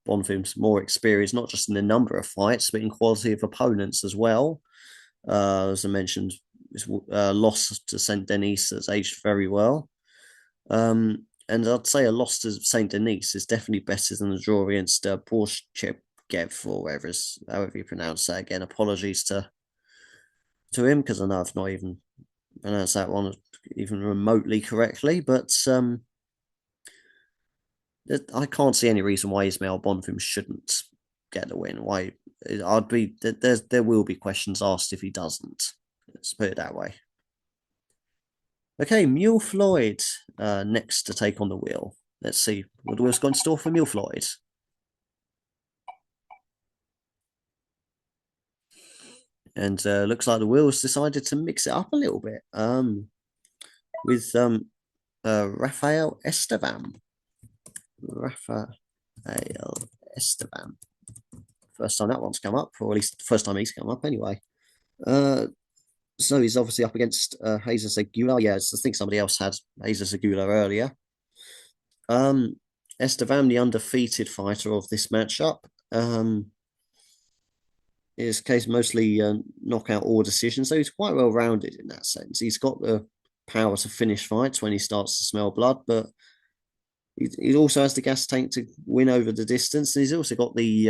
Bonfim's more experience, not just in the number of fights, but in quality of opponents as well. As I mentioned, his loss to Saint Denis has aged very well. And I'd say a loss to Saint Denis is definitely better than a draw against Borshchev or however you pronounce that. Again, apologies to him because I know I've not even pronounce that one even remotely correctly, but I can't see any reason why Ismail Bonfim shouldn't get the win. Why? There will be questions asked if he doesn't. Let's put it that way. Okay, Mule Floyd next to take on the wheel. Let's see what the wheel's got in store for Mule Floyd. And looks like the wheel's decided to mix it up a little bit. With Rafael Esteban. Rafael Esteban. First time that one's come up, or at least the first time he's come up anyway. So he's obviously up against Jesus Aguilar. Yeah, I think somebody else had Jesus Aguilar earlier. Esteban, the undefeated fighter of this matchup. His case mostly knockout or decision, so he's quite well rounded in that sense. He's got the power to finish fights when he starts to smell blood, but he also has the gas tank to win over the distance, and he's also got the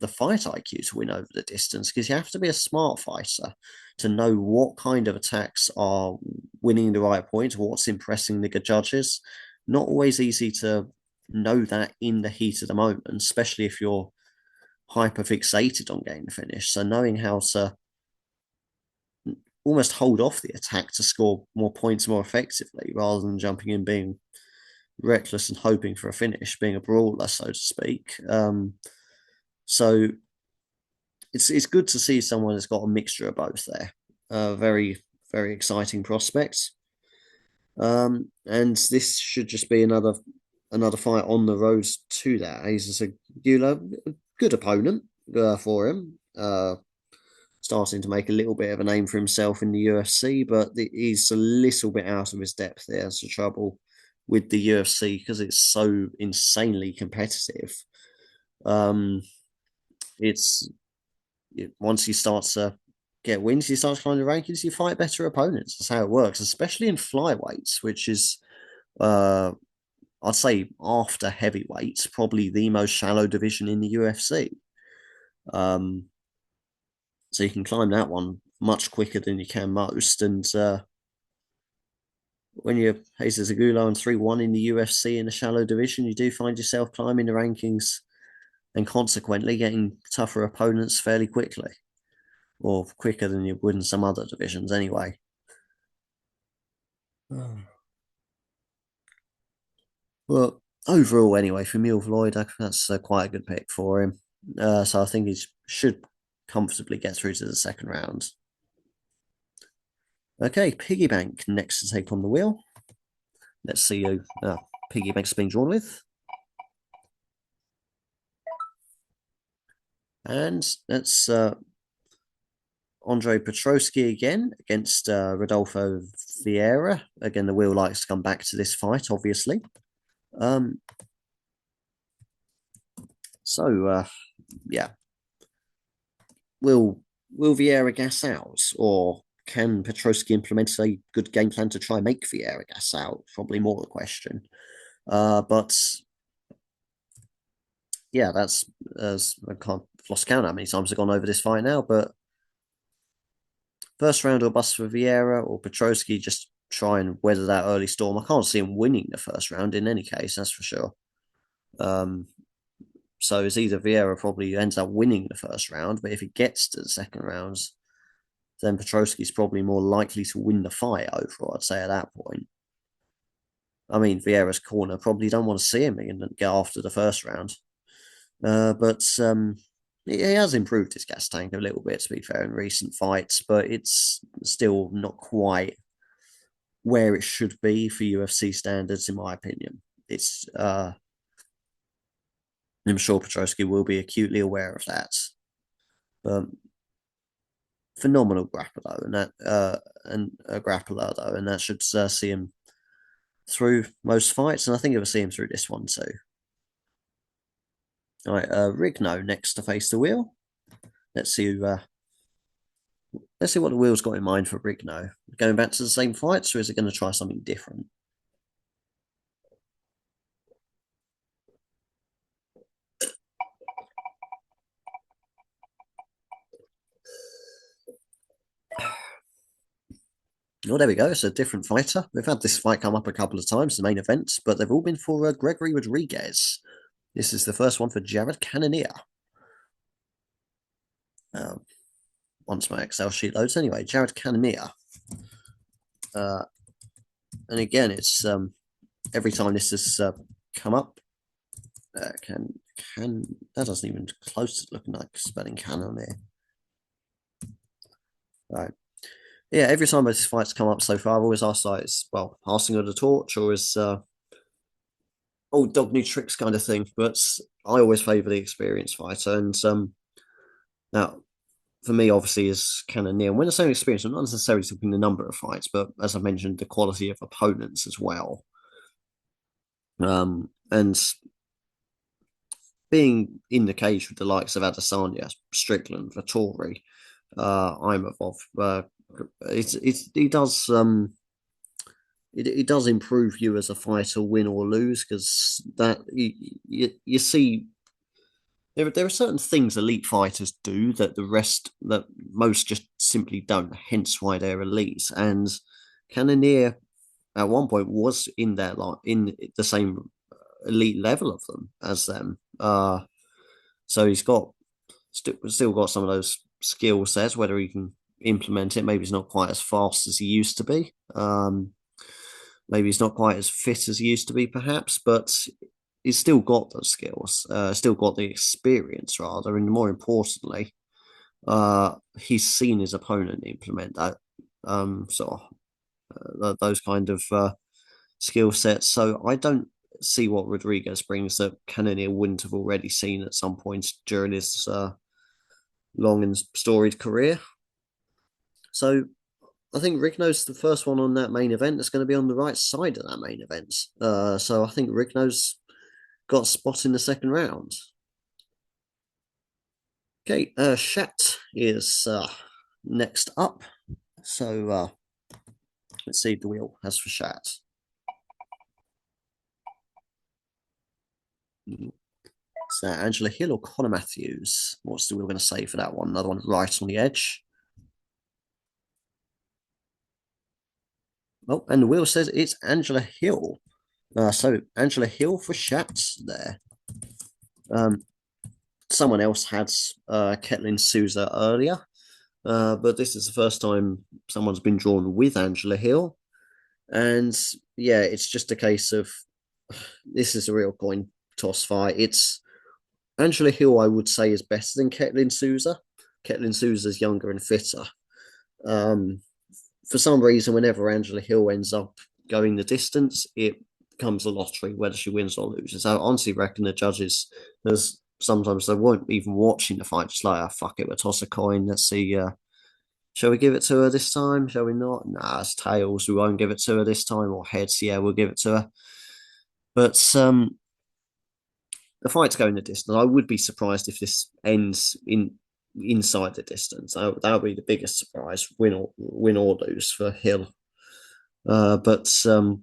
fight IQ to win over the distance, because you have to be a smart fighter to know what kind of attacks are winning the right point, what's impressing the good judges. Not always easy to know that in the heat of the moment, especially if you're hyper fixated on getting the finish. So knowing how to almost hold off the attack to score more points more effectively, rather than jumping in being reckless and hoping for a finish, being a brawler, so to speak. So it's good to see someone that's got a mixture of both there. Very, very exciting prospects. And this should just be another fight on the road to that. He's a good opponent for him. Starting to make a little bit of a name for himself in the UFC, but he's a little bit out of his depth there. That's the trouble with the UFC, because it's so insanely competitive. It's once you start to get wins, you start to climb the rankings, you fight better opponents. That's how it works, especially in flyweights, which is I'd say after heavyweights, probably the most shallow division in the UFC. So you can climb that one much quicker than you can most. And when you're Jesus Aguilar and 3-1 in the UFC in the shallow division, you do find yourself climbing the rankings and consequently getting tougher opponents fairly quickly, or quicker than you would in some other divisions anyway. Well, overall, anyway, for Mule Floyd, that's quite a good pick for him. So I think he should comfortably get through to the second round. Okay, Piggy Bank next to take on the wheel. Let's see who Piggy Bank's been drawn with. And that's Andre Petrosky again against Rodolfo Vieira. Again, the wheel likes to come back to this fight, obviously. Yeah. Will Vieira gas out, or can Petrosky implement a good game plan to try and make Vieira gas out? Probably more the question. But yeah, that's I can't lost count how many times I've gone over this fight now. But first round or bust for Vieira, or Petrosky just try and weather that early storm. I can't see him winning the first round in any case, that's for sure. So it's either Vieira probably ends up winning the first round, but if he gets to the second rounds, then Petrosky's probably more likely to win the fight overall, I'd say, at that point. I mean, Vieira's corner probably don't want to see him get after the first round. But he has improved his gas tank a little bit, to be fair, in recent fights, but it's still not quite where it should be for UFC standards, in my opinion. It's I'm sure Petrosky will be acutely aware of that. Phenomenal grappler, and a grappler though, and that should see him through most fights, and I think it will see him through this one too. All right, Rigno next to face the wheel. Let's see what the wheel's got in mind for Rigno. Going back to the same fights, or is it going to try something different? Oh, there we go. It's a different fighter. We've had this fight come up a couple of times, the main event, but they've all been for Gregory Rodriguez. This is the first one for Jared Cannonier. Um, Once my Excel sheet loads, anyway, Jared Cannonier. Uh, and again, it's every time this has come up, can that doesn't even close to looking like spelling Cannonier. Right. Yeah, every time this fight's come up so far, I've always asked like, well, passing of the torch or is old dog new tricks kind of thing. But I always favour the experienced fighter, and now for me, obviously, is Cannonier. And when I say experience, I'm not necessarily talking the number of fights, but as I mentioned, the quality of opponents as well. And being in the cage with the likes of Adesanya, Strickland, Vittori, Imavov, it does it does improve you as a fighter, win or lose, because that you see there are certain things elite fighters do that the rest that most just simply don't. Hence why they're elite. And Cannonier at one point was in there like in the same elite level of them as them. So he's got still got some of those skill sets. Whether he can implement it, maybe he's not quite as fast as he used to be. Maybe he's not quite as fit as he used to be, perhaps, but he's still got those skills, still got the experience, rather, and more importantly, he's seen his opponent implement that sort of those kind of skill sets. So I don't see what Rodriguez brings that Cannonier wouldn't have already seen at some point during his long and storied career. So I think Rigno's the first one on that main event that's going to be on the right side of that main event. So I think Rigno's got a spot in the second round. Okay, Shat is next up. So let's see the wheel has for Shat. Is that Angela Hill or Connor Matthews? What's the wheel going to say for that one? Another one right on the edge. Oh, and the wheel says it's Angela Hill. So Angela Hill for Shat there. Someone else had Ketlin Souza earlier, but this is the first time someone's been drawn with Angela Hill. And yeah, it's just a case of this is a real coin toss fight. It's Angela Hill, I would say, is better than Ketlin Souza. Ketlin Souza's younger and fitter. Um, for some reason, whenever Angela Hill ends up going the distance, it becomes a lottery whether she wins or loses. I honestly reckon the judges, there's sometimes they won't even watching the fight, just like, oh, fuck it, we'll toss a coin. Let's see. Shall we give it to her this time? Shall we not? Nah, it's tails. We won't give it to her this time. Or heads, yeah, we'll give it to her. But the fight's going the distance. I would be surprised if this ends inside the distance. That would be the biggest surprise, win or lose for Hill. But for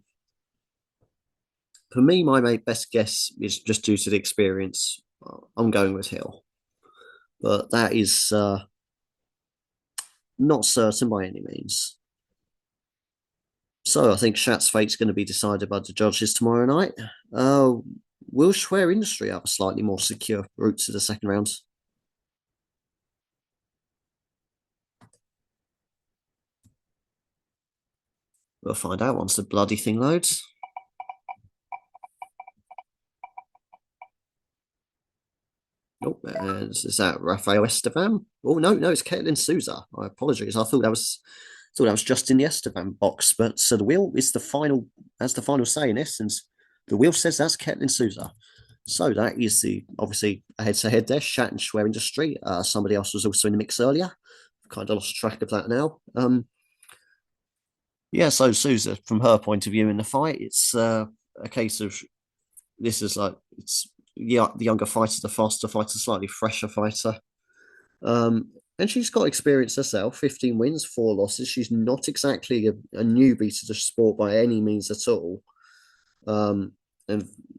me, my best guess is just due to the experience. I'm going with Hill, but that is not certain by any means. So I think Shat's fate's going to be decided by the judges tomorrow night. Will Schwer Industry have a slightly more secure route to the second round? We'll find out once the bloody thing loads. Oh, is that Rafael Estevan? Oh no, it's Caitlin Souza. I apologize. I thought that was just in the Estevan box, but so the wheel is the final. That's the final say in essence. The wheel says that's Caitlin Souza. So that is the obviously a head-to-head there. Shat and Schwer Industry. Somebody else was also in the mix earlier. I've kind of lost track of that now. Yeah, so Souza, from her point of view in the fight, it's a case of this is like it's yeah, the younger fighter, the faster fighter, slightly fresher fighter. And she's got experience herself, 15 wins, 4 losses. She's not exactly a newbie to the sport by any means at all. And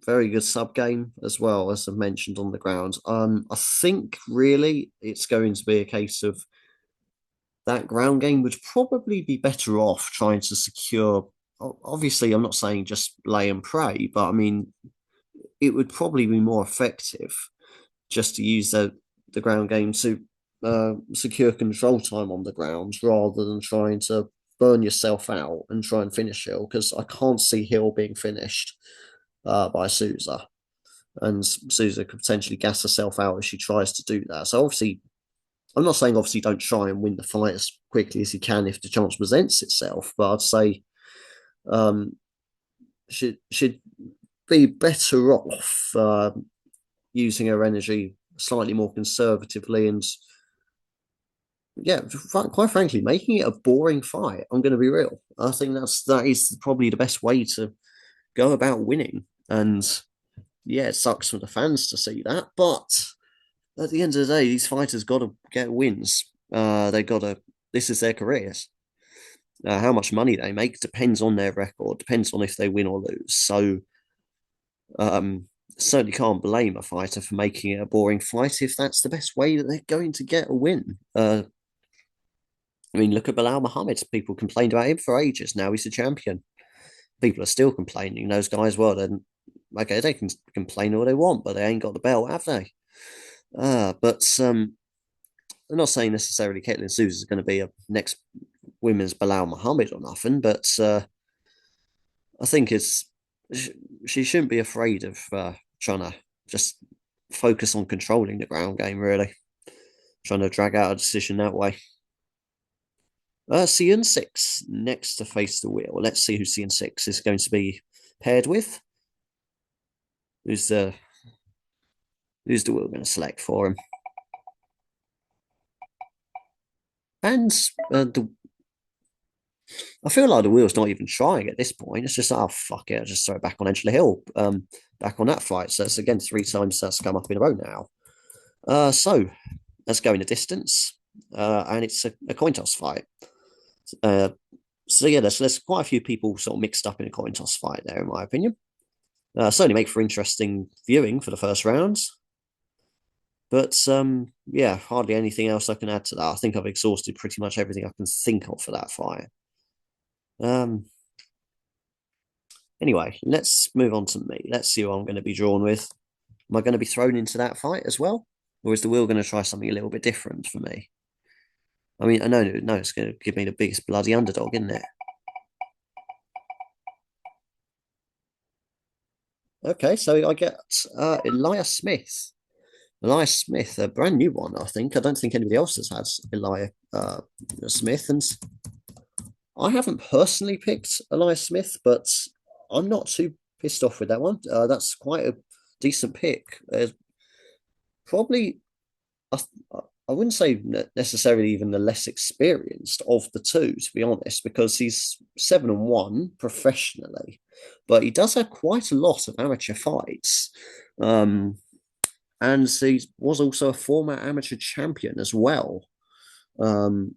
very good sub game as well, as I've mentioned on the ground. I think really it's going to be a case of that ground game would probably be better off trying to secure. Obviously, I'm not saying just lay and pray, but I mean, it would probably be more effective just to use the ground game to secure control time on the ground rather than trying to burn yourself out and try and finish Hill, because I can't see Hill being finished by Souza. And Souza could potentially gas herself out if she tries to do that. So obviously, I'm not saying obviously don't try and win the fight as quickly as you can if the chance presents itself, but I'd say um, should be better off using her energy slightly more conservatively and yeah, quite frankly, making it a boring fight. I'm going to be real. I think that is probably the best way to go about winning. And yeah, it sucks for the fans to see that, but at the end of the day, these fighters got to get wins. They got to. This is their careers. How much money they make depends on their record, depends on if they win or lose. So, um, certainly can't blame a fighter for making it a boring fight if that's the best way that they're going to get a win. I mean, look at Bilal Muhammad. People complained about him for ages. Now he's a champion. People are still complaining. Those guys, well, then, okay, they can complain all they want, but they ain't got the belt, have they? But I'm not saying necessarily Caitlin Souza is going to be a next women's Bilal Muhammad or nothing, but I think she shouldn't be afraid of trying to just focus on controlling the ground game, really. Trying to drag out a decision that way. CN6 next to face the wheel. Let's see who CN6 is going to be paired with. Who's the wheel going to select for him? And I feel like the wheel's not even trying at this point. It's just, oh, fuck it, I'll just throw it back on Angela Hill, back on that fight. So it's again 3 times that's come up in a row now. So let's go in a distance, and it's a coin toss fight. So yeah, there's quite a few people sort of mixed up in a coin toss fight there, in my opinion. Certainly make for interesting viewing for the first rounds. But yeah, hardly anything else I can add to that. I think I've exhausted pretty much everything I can think of for that fight. Anyway, let's move on to me. Let's see who I'm going to be drawn with. Am I going to be thrown into that fight as well? Or is the wheel going to try something a little bit different for me? I mean, I know no, it's going to give me the biggest bloody underdog, isn't it? Okay, so I get Elias Smith. Elias Smith, a brand new one, I think. I don't think anybody else has had Elias Smith. And I haven't personally picked Elias Smith, but I'm not too pissed off with that one. That's quite a decent pick. Probably, I, I wouldn't say necessarily even the less experienced of the two, to be honest, because he's 7-1 professionally, but he does have quite a lot of amateur fights. And he was also a former amateur champion as well. Um,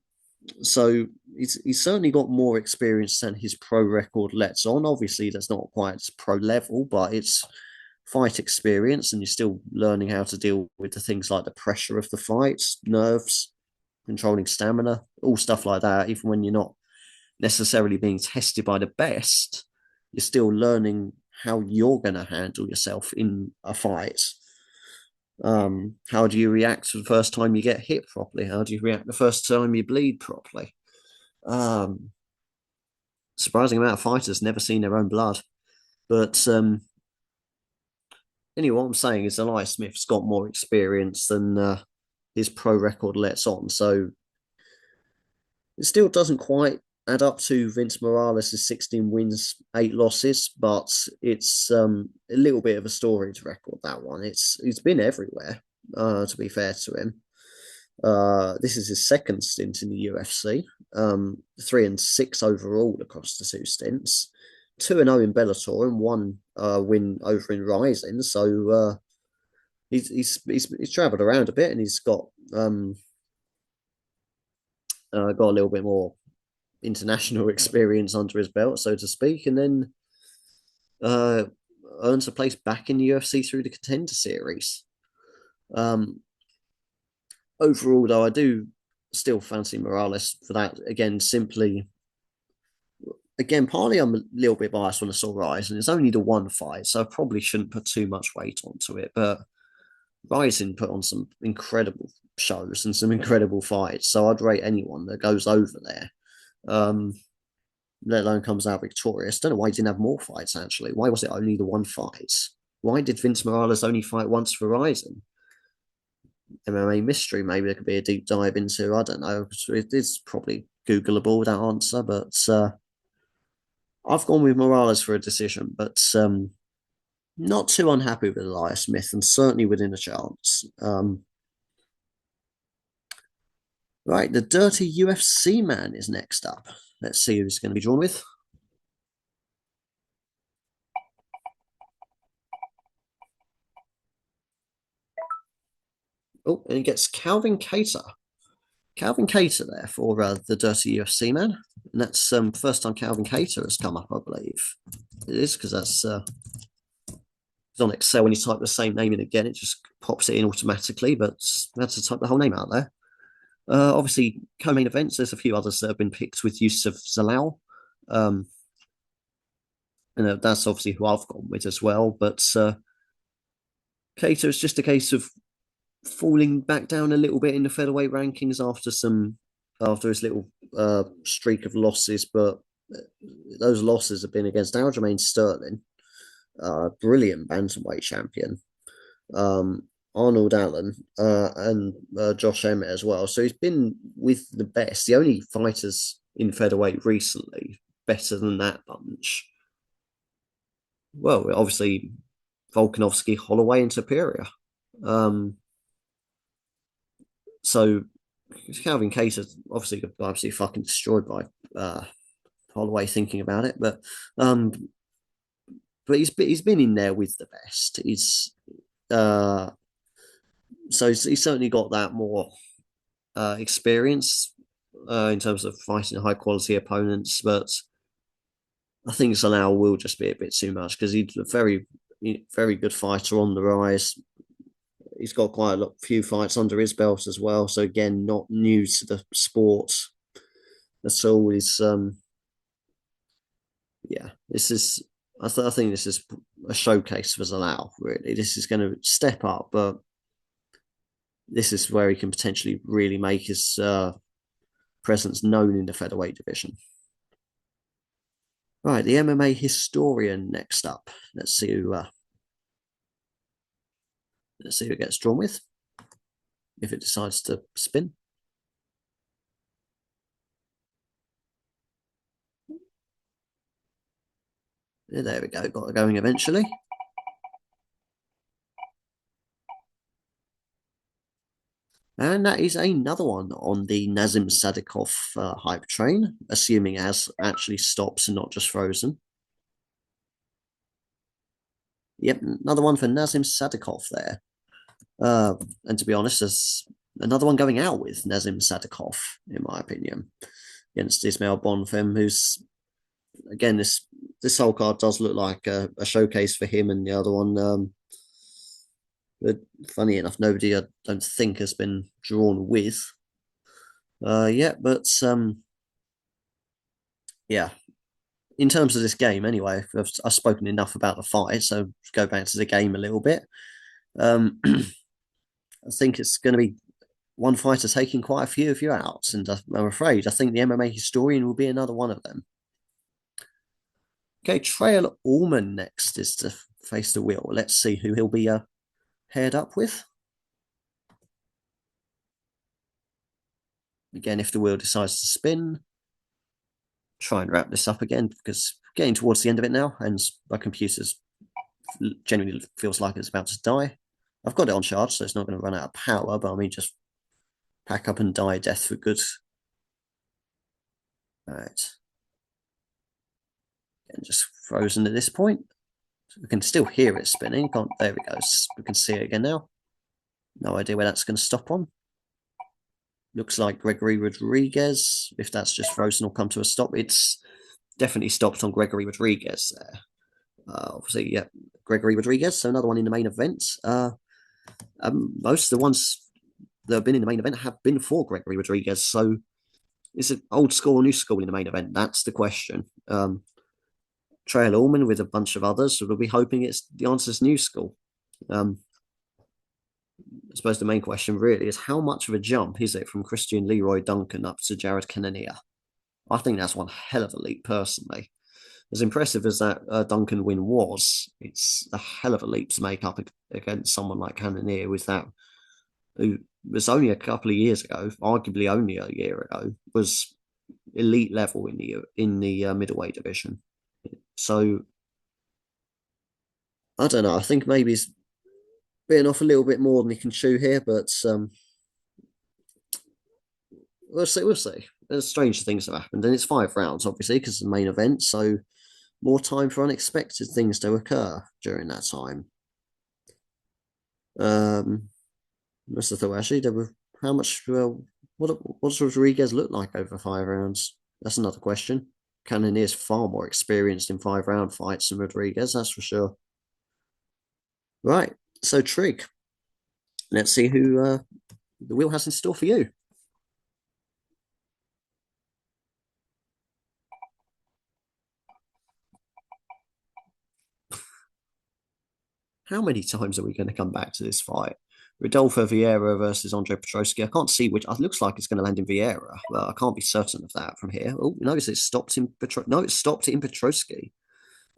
so he's certainly got more experience than his pro record lets on. Obviously, that's not quite pro level, but it's fight experience, and you're still learning how to deal with the things like the pressure of the fights, nerves, controlling stamina, all stuff like that. Even when you're not necessarily being tested by the best, you're still learning how you're going to handle yourself in a fight. How do you react the first time you get hit properly? How do you react the first time you bleed properly? Surprising amount of fighters never seen their own blood. But anyway, what I'm saying is Elias Smith's got more experience than his pro record lets on. So it still doesn't quite add up to Vince Morales' 16 wins, 8 losses, but it's a little bit of a storage record, that one. He's been everywhere, to be fair to him. This is his second stint in the UFC. 3-6 overall across the 2 stints. 2-0 in Bellator and 1 win over in Rising. So he's travelled around a bit, and he's got a little bit more international experience under his belt, so to speak, and then earns a place back in the UFC through the Contender Series. Overall, though, I do still fancy Morales for that. Again, simply, again, partly I'm a little bit biased when I saw Rise, and it's only the one fight, so I probably shouldn't put too much weight onto it. But Rising put on some incredible shows and some incredible fights, so I'd rate anyone that goes over there. Um, let alone comes out victorious. Don't know why he didn't have more fights, actually. Why was it only the one fight? Why did Vince Morales only fight once for Ryzen? MMA mystery, maybe there could be a deep dive into. I don't know. It is probably Googleable, that answer, but I've gone with Morales for a decision, but not too unhappy with Elias Smith and certainly within a chance. Right, the Dirty UFC Man is next up. Let's see who's going to be drawn with. Oh, and he gets Calvin Cater. Calvin Cater there for the Dirty UFC Man. And that's first time Calvin Cater has come up, I believe. It is, because that's on Excel. When you type the same name in again, it just pops it in automatically, but that's to type the whole name out there. Obviously, co-main events, there's a few others that have been picked with Yusuf Zalal. And that's obviously who I've gone with as well. But Cater is just a case of falling back down a little bit in the featherweight rankings after his little streak of losses, but those losses have been against Aljamain Sterling, brilliant bantamweight champion, Arnold Allen, and Josh Emmett as well. So he's been with the best. The only fighters in featherweight recently better than that bunch. Well, obviously Volkanovski, Holloway, and Superior. So Calvin Cater obviously got absolutely fucking destroyed by Holloway thinking about it, but he's been in there with the best. He's certainly got that more experience in terms of fighting high quality opponents, but I think Zalal will just be a bit too much because he's a very very good fighter on the rise. He's got quite a few fights under his belt as well. So again, not new to the sport at all. He's this is I think this is a showcase for Zalal. Really, this is going to step up, but this is where he can potentially really make his presence known in the featherweight division. Right, the MMA historian next up. Let's see who it gets drawn with. If it decides to spin. Yeah, there we go. Got it going eventually. And that is another one on the Nazim Sadikov hype train, assuming as actually stops and not just frozen. Yep, another one for Nazim Sadikov there. And to be honest, there's another one going out with Nazim Sadikov, in my opinion, against Ismail Bonfim, who's, again, this whole card does look like a showcase for him and the other one. But funny enough, nobody I don't think has been drawn with. But yeah. In terms of this game, anyway, I've spoken enough about the fight, so go back to the game a little bit. I think it's going to be one fighter taking quite a few of you out, and I'm afraid I think the MMA historian will be another one of them. Okay, Trail Allman next is to face the wheel. Let's see who he'll be paired up with. Again, if the wheel decides to spin, try and wrap this up again because getting towards the end of it now, and my computer's genuinely feels like it's about to die. I've got it on charge, so it's not going to run out of power, but I mean, just pack up and die a death for good. All right. And just frozen at this point. We can still hear it spinning. There we go. We can see it again now. No idea where that's going to stop on. Looks like Gregory Rodriguez. If that's just frozen or come to a stop, it's definitely stopped on Gregory Rodriguez there. Obviously, yeah, Gregory Rodriguez. So another one in the main event. Most of the ones that have been in the main event have been for Gregory Rodriguez. So is it old school or new school in the main event? That's the question. Trail Allman with a bunch of others, so we'll be hoping it's the answer is new school. I suppose the main question really is how much of a jump is it from Christian Leroy Duncan up to Jared Cannonier? I think that's one hell of a leap personally. As impressive as that Duncan win was, it's a hell of a leap to make up against someone like Cannonier with that, who was only a couple of years ago, arguably only a year ago, was elite level in the middleweight division. So I don't know. I think maybe he's bitten off a little bit more than he can chew here, but we'll see. We'll see. There's strange things have happened, and it's 5 rounds, obviously, because it's the main event. So more time for unexpected things to occur during that time. That's the thought. Actually, how much? What does Rodriguez look like over 5 rounds? That's another question. Cannonier's far more experienced in 5 round fights than Rodriguez, that's for sure. Right. So Trig, let's see who the wheel has in store for you. How many times are we going to come back to this fight? Rodolfo Vieira versus Andre Petroski. I can't see which. It looks like it's going to land in Vieira. Well, I can't be certain of that from here. Oh, notice it stopped in No, it stopped in Petroski.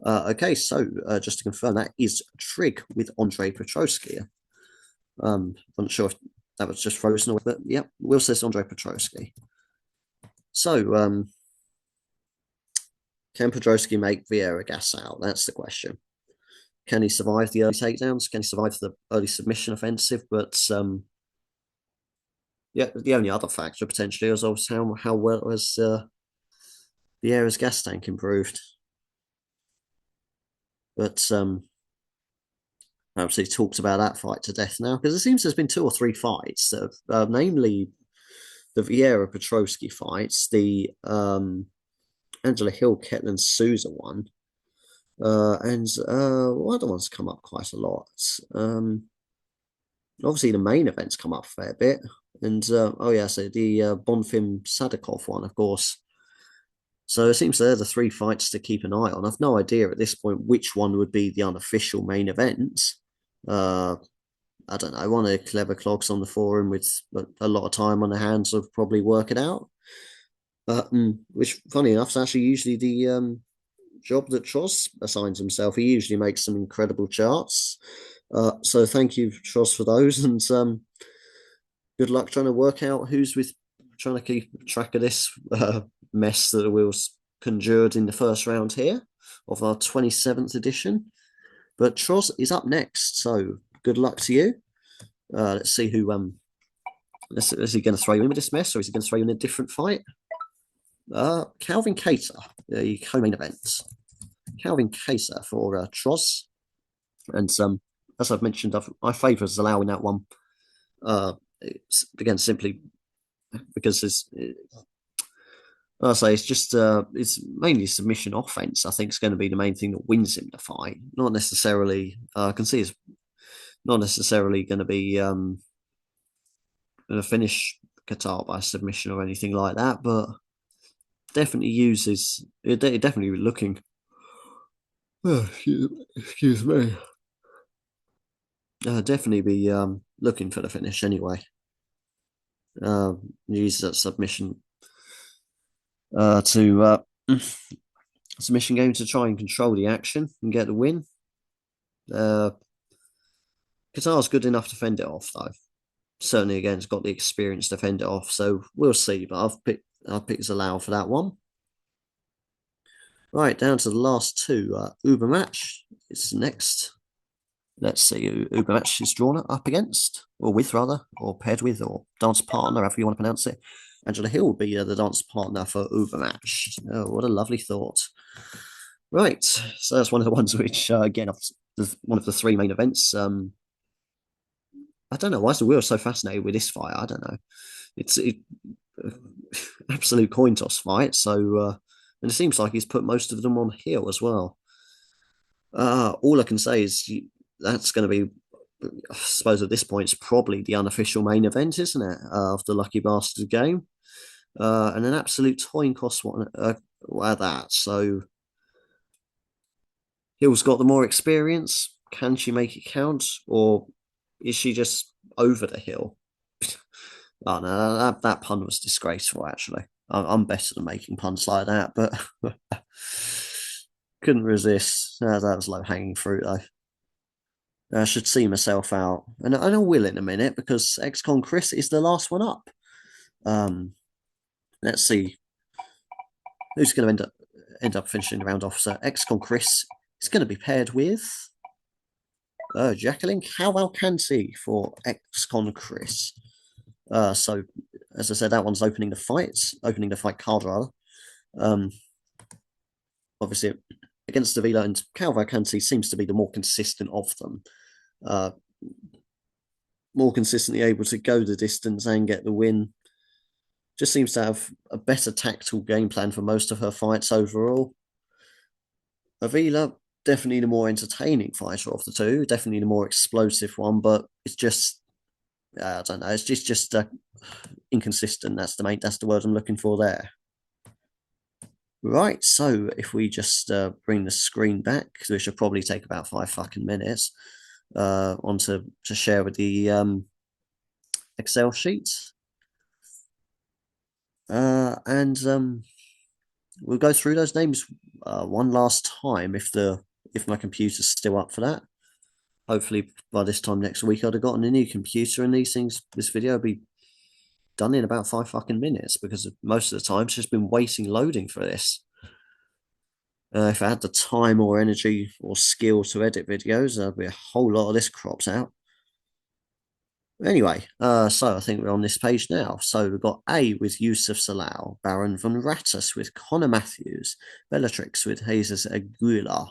Okay, so just to confirm, that is Trig with Andre Petroski. I'm not sure if that was just frozen or, but yeah, Will says Andre Petroski. So, can Petroski make Vieira gas out? That's the question. Can he survive the early takedowns? Can he survive the early submission offensive? But yeah, the only other factor potentially is also how well has Vieira's gas tank improved. But obviously talked about that fight to death now because it seems there's been 2 or 3 fights, namely the Vieira Petroski fights, the Angela Hill Ketland Souza one, and what other ones come up quite a lot. Obviously the main events come up a fair bit, and oh yeah, so the Bonfim Sadikov one, of course. So it seems they're the 3 fights to keep an eye on. I've no idea at this point which one would be the unofficial main event. I don't know. One of the clever clogs on the forum with a lot of time on their hands will probably work it out. Which, funny enough, is actually usually the job that Tross assigns himself. He usually makes some incredible charts. So thank you, Tross, for those, and good luck trying to work out trying to keep track of this mess that the wheels conjured in the first round here of our 27th edition. But Tross is up next, so good luck to you. Let's see who is he going to throw you in with this mess, or is he going to throw you in a different fight? Calvin Cater, the co-main event. Calvin Cater for Tross, and as I've mentioned, I favour allowing that one. Again, simply because I'll say it's just it's mainly submission offense. I think is going to be the main thing that wins him the fight. Not necessarily. I can see it's not necessarily going to be going to finish Qatar by submission or anything like that, but definitely uses. Definitely looking. Oh, excuse me. Definitely be looking for the finish anyway. Use that submission to submission game to try and control the action and get the win. Qatar's good enough to fend it off, though. Certainly, again, it's got the experience to fend it off, so we'll see. But I've picked Zalal for that one. Right, down to the last 2. Uber match is next. Let's see who Uber match is drawn up against, or with rather, or paired with, or dance partner, however you want to pronounce it. Angela Hill will be the dance partner for Uber match. Oh, what a lovely thought. Right, so that's one of the ones which, again, one of the 3 main events. I don't know why is the wheel so fascinated with this fight. I don't know. It's absolute coin toss fight. So, and it seems like he's put most of them on Hill as well. All I can say is that's going to be I suppose at this point it's probably the unofficial main event, isn't it? Of the Lucky Bastard game. And an absolute coin cost one at that. So Hill's got the more experience. Can she make it count, or is she just over the hill? Oh no, that pun was disgraceful. Actually, I'm better than making puns like that, but couldn't resist. That was low hanging fruit, though. I should see myself out, and I will in a minute because ex-con Chris is the last one up. Um, let's see who's going to end up finishing the round off. So ex-con Chris is going to be paired with Jacqueline Cavalcanti for ex-con Chris. So as I said, that one's opening the fight card rather. Um, obviously against Davila, and Cavalcanti seems to be the more consistent of them. Uh, more consistently able to go the distance and get the win. Just seems to have a better tactical game plan for most of her fights overall. Avila, definitely the more entertaining fighter of the two, definitely the more explosive one, but it's just, I don't know, it's just inconsistent. That's the word I'm looking for there. Right, so if we just bring the screen back, which should probably take about 5 fucking minutes, on to share with the Excel sheets. And we'll go through those names one last time if my computer's still up for that. Hopefully by this time next week I'd have gotten a new computer, and this video will be done in about 5 fucking minutes, because most of the time it's just been waiting loading for this. If I had the time or energy or skill to edit videos, there'd be a whole lot of this crops out. Anyway, so I think we're on this page now. So we've got A with Yusuf Salau, Baron von Rattus with Connor Matthews, Bellatrix with Jesus Aguilar,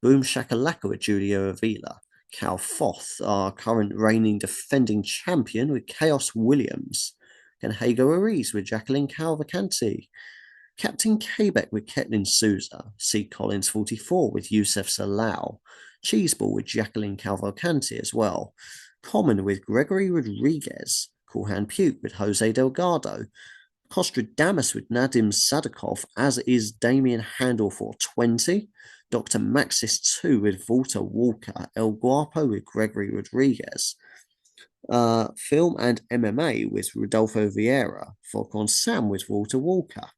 Boom Shakalaka with Julia Avila, Cal Foth, our current reigning defending champion, with Chaos Williams, and Hago Ariz with Jacqueline Calvacanti, Captain Quebec with Ketlin Souza, C. Collins 44 with Yusef Salau, Cheeseball with Jacqueline Calvacanti as well, Common with Gregory Rodriguez, Coolhand Puke with Jose Delgado, Costradamus with Nadim Sadikov, as is Damien Handel for 20, Dr. Maxis 2 with Walter Walker, El Guapo with Gregory Rodriguez, Film and MMA with Rodolfo Vieira, Falcon Sam with Walter Walker,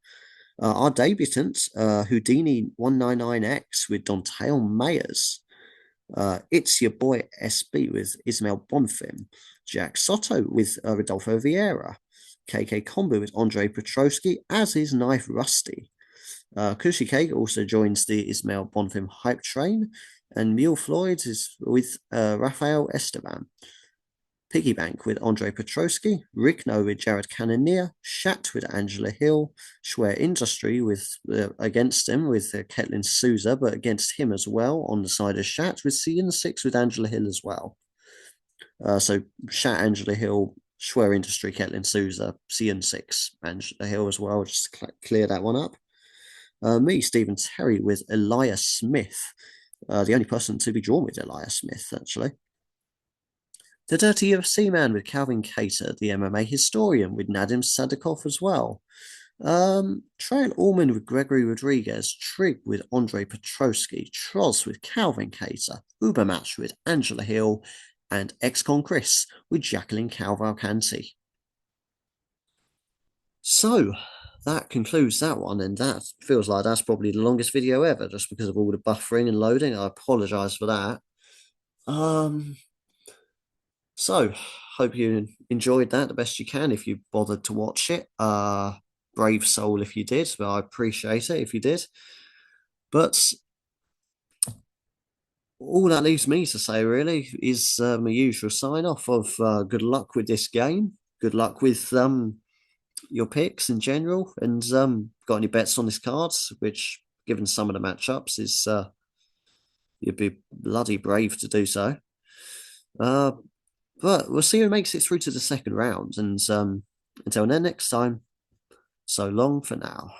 our debutant, Houdini 199X with Dontail Mayers, It's Your Boy SB with Ismail Bonfim, Jack Soto with Rodolfo Vieira, KK Combo with Andre Petrosky, as is Knife Rusty. Kushi K also joins the Ismail Bonfim hype train, and Mule Floyd is with Rafael Esteban. Piggybank with Andre Petrosky, Rickno with Jared Cannonier, Shat with Angela Hill, Schwer Industry with against him with Ketlin Souza, but against him as well on the side of Shat, with CN6 with Angela Hill as well. So Shat, Angela Hill, Schwer Industry, Ketlin Souza, CN6, Angela Hill as well, just to clear that one up. Me, Stephen Terry, with Elias Smith, the only person to be drawn with Elias Smith, actually. The Dirty UFC Man with Calvin Cater, the MMA Historian with Nadim Sadikov as well. Trail Allman with Gregory Rodriguez, Trig with Andre Petrosky, Troz with Calvin Cater, Ubermatch with Angela Hill, and Ex-Con Chris with Jacqueline Cavalcanti. So, that concludes that one, and that feels like that's probably the longest video ever, just because of all the buffering and loading. I apologise for that. So, hope you enjoyed that the best you can if you bothered to watch it. Brave soul if you did, but I appreciate it if you did. But all that leaves me to say really is my usual sign off of good luck with this game. Good luck with your picks in general, and got any bets on this card, which given some of the matchups is you'd be bloody brave to do so. But we'll see who makes it through to the second round. And until then, next time, so long for now.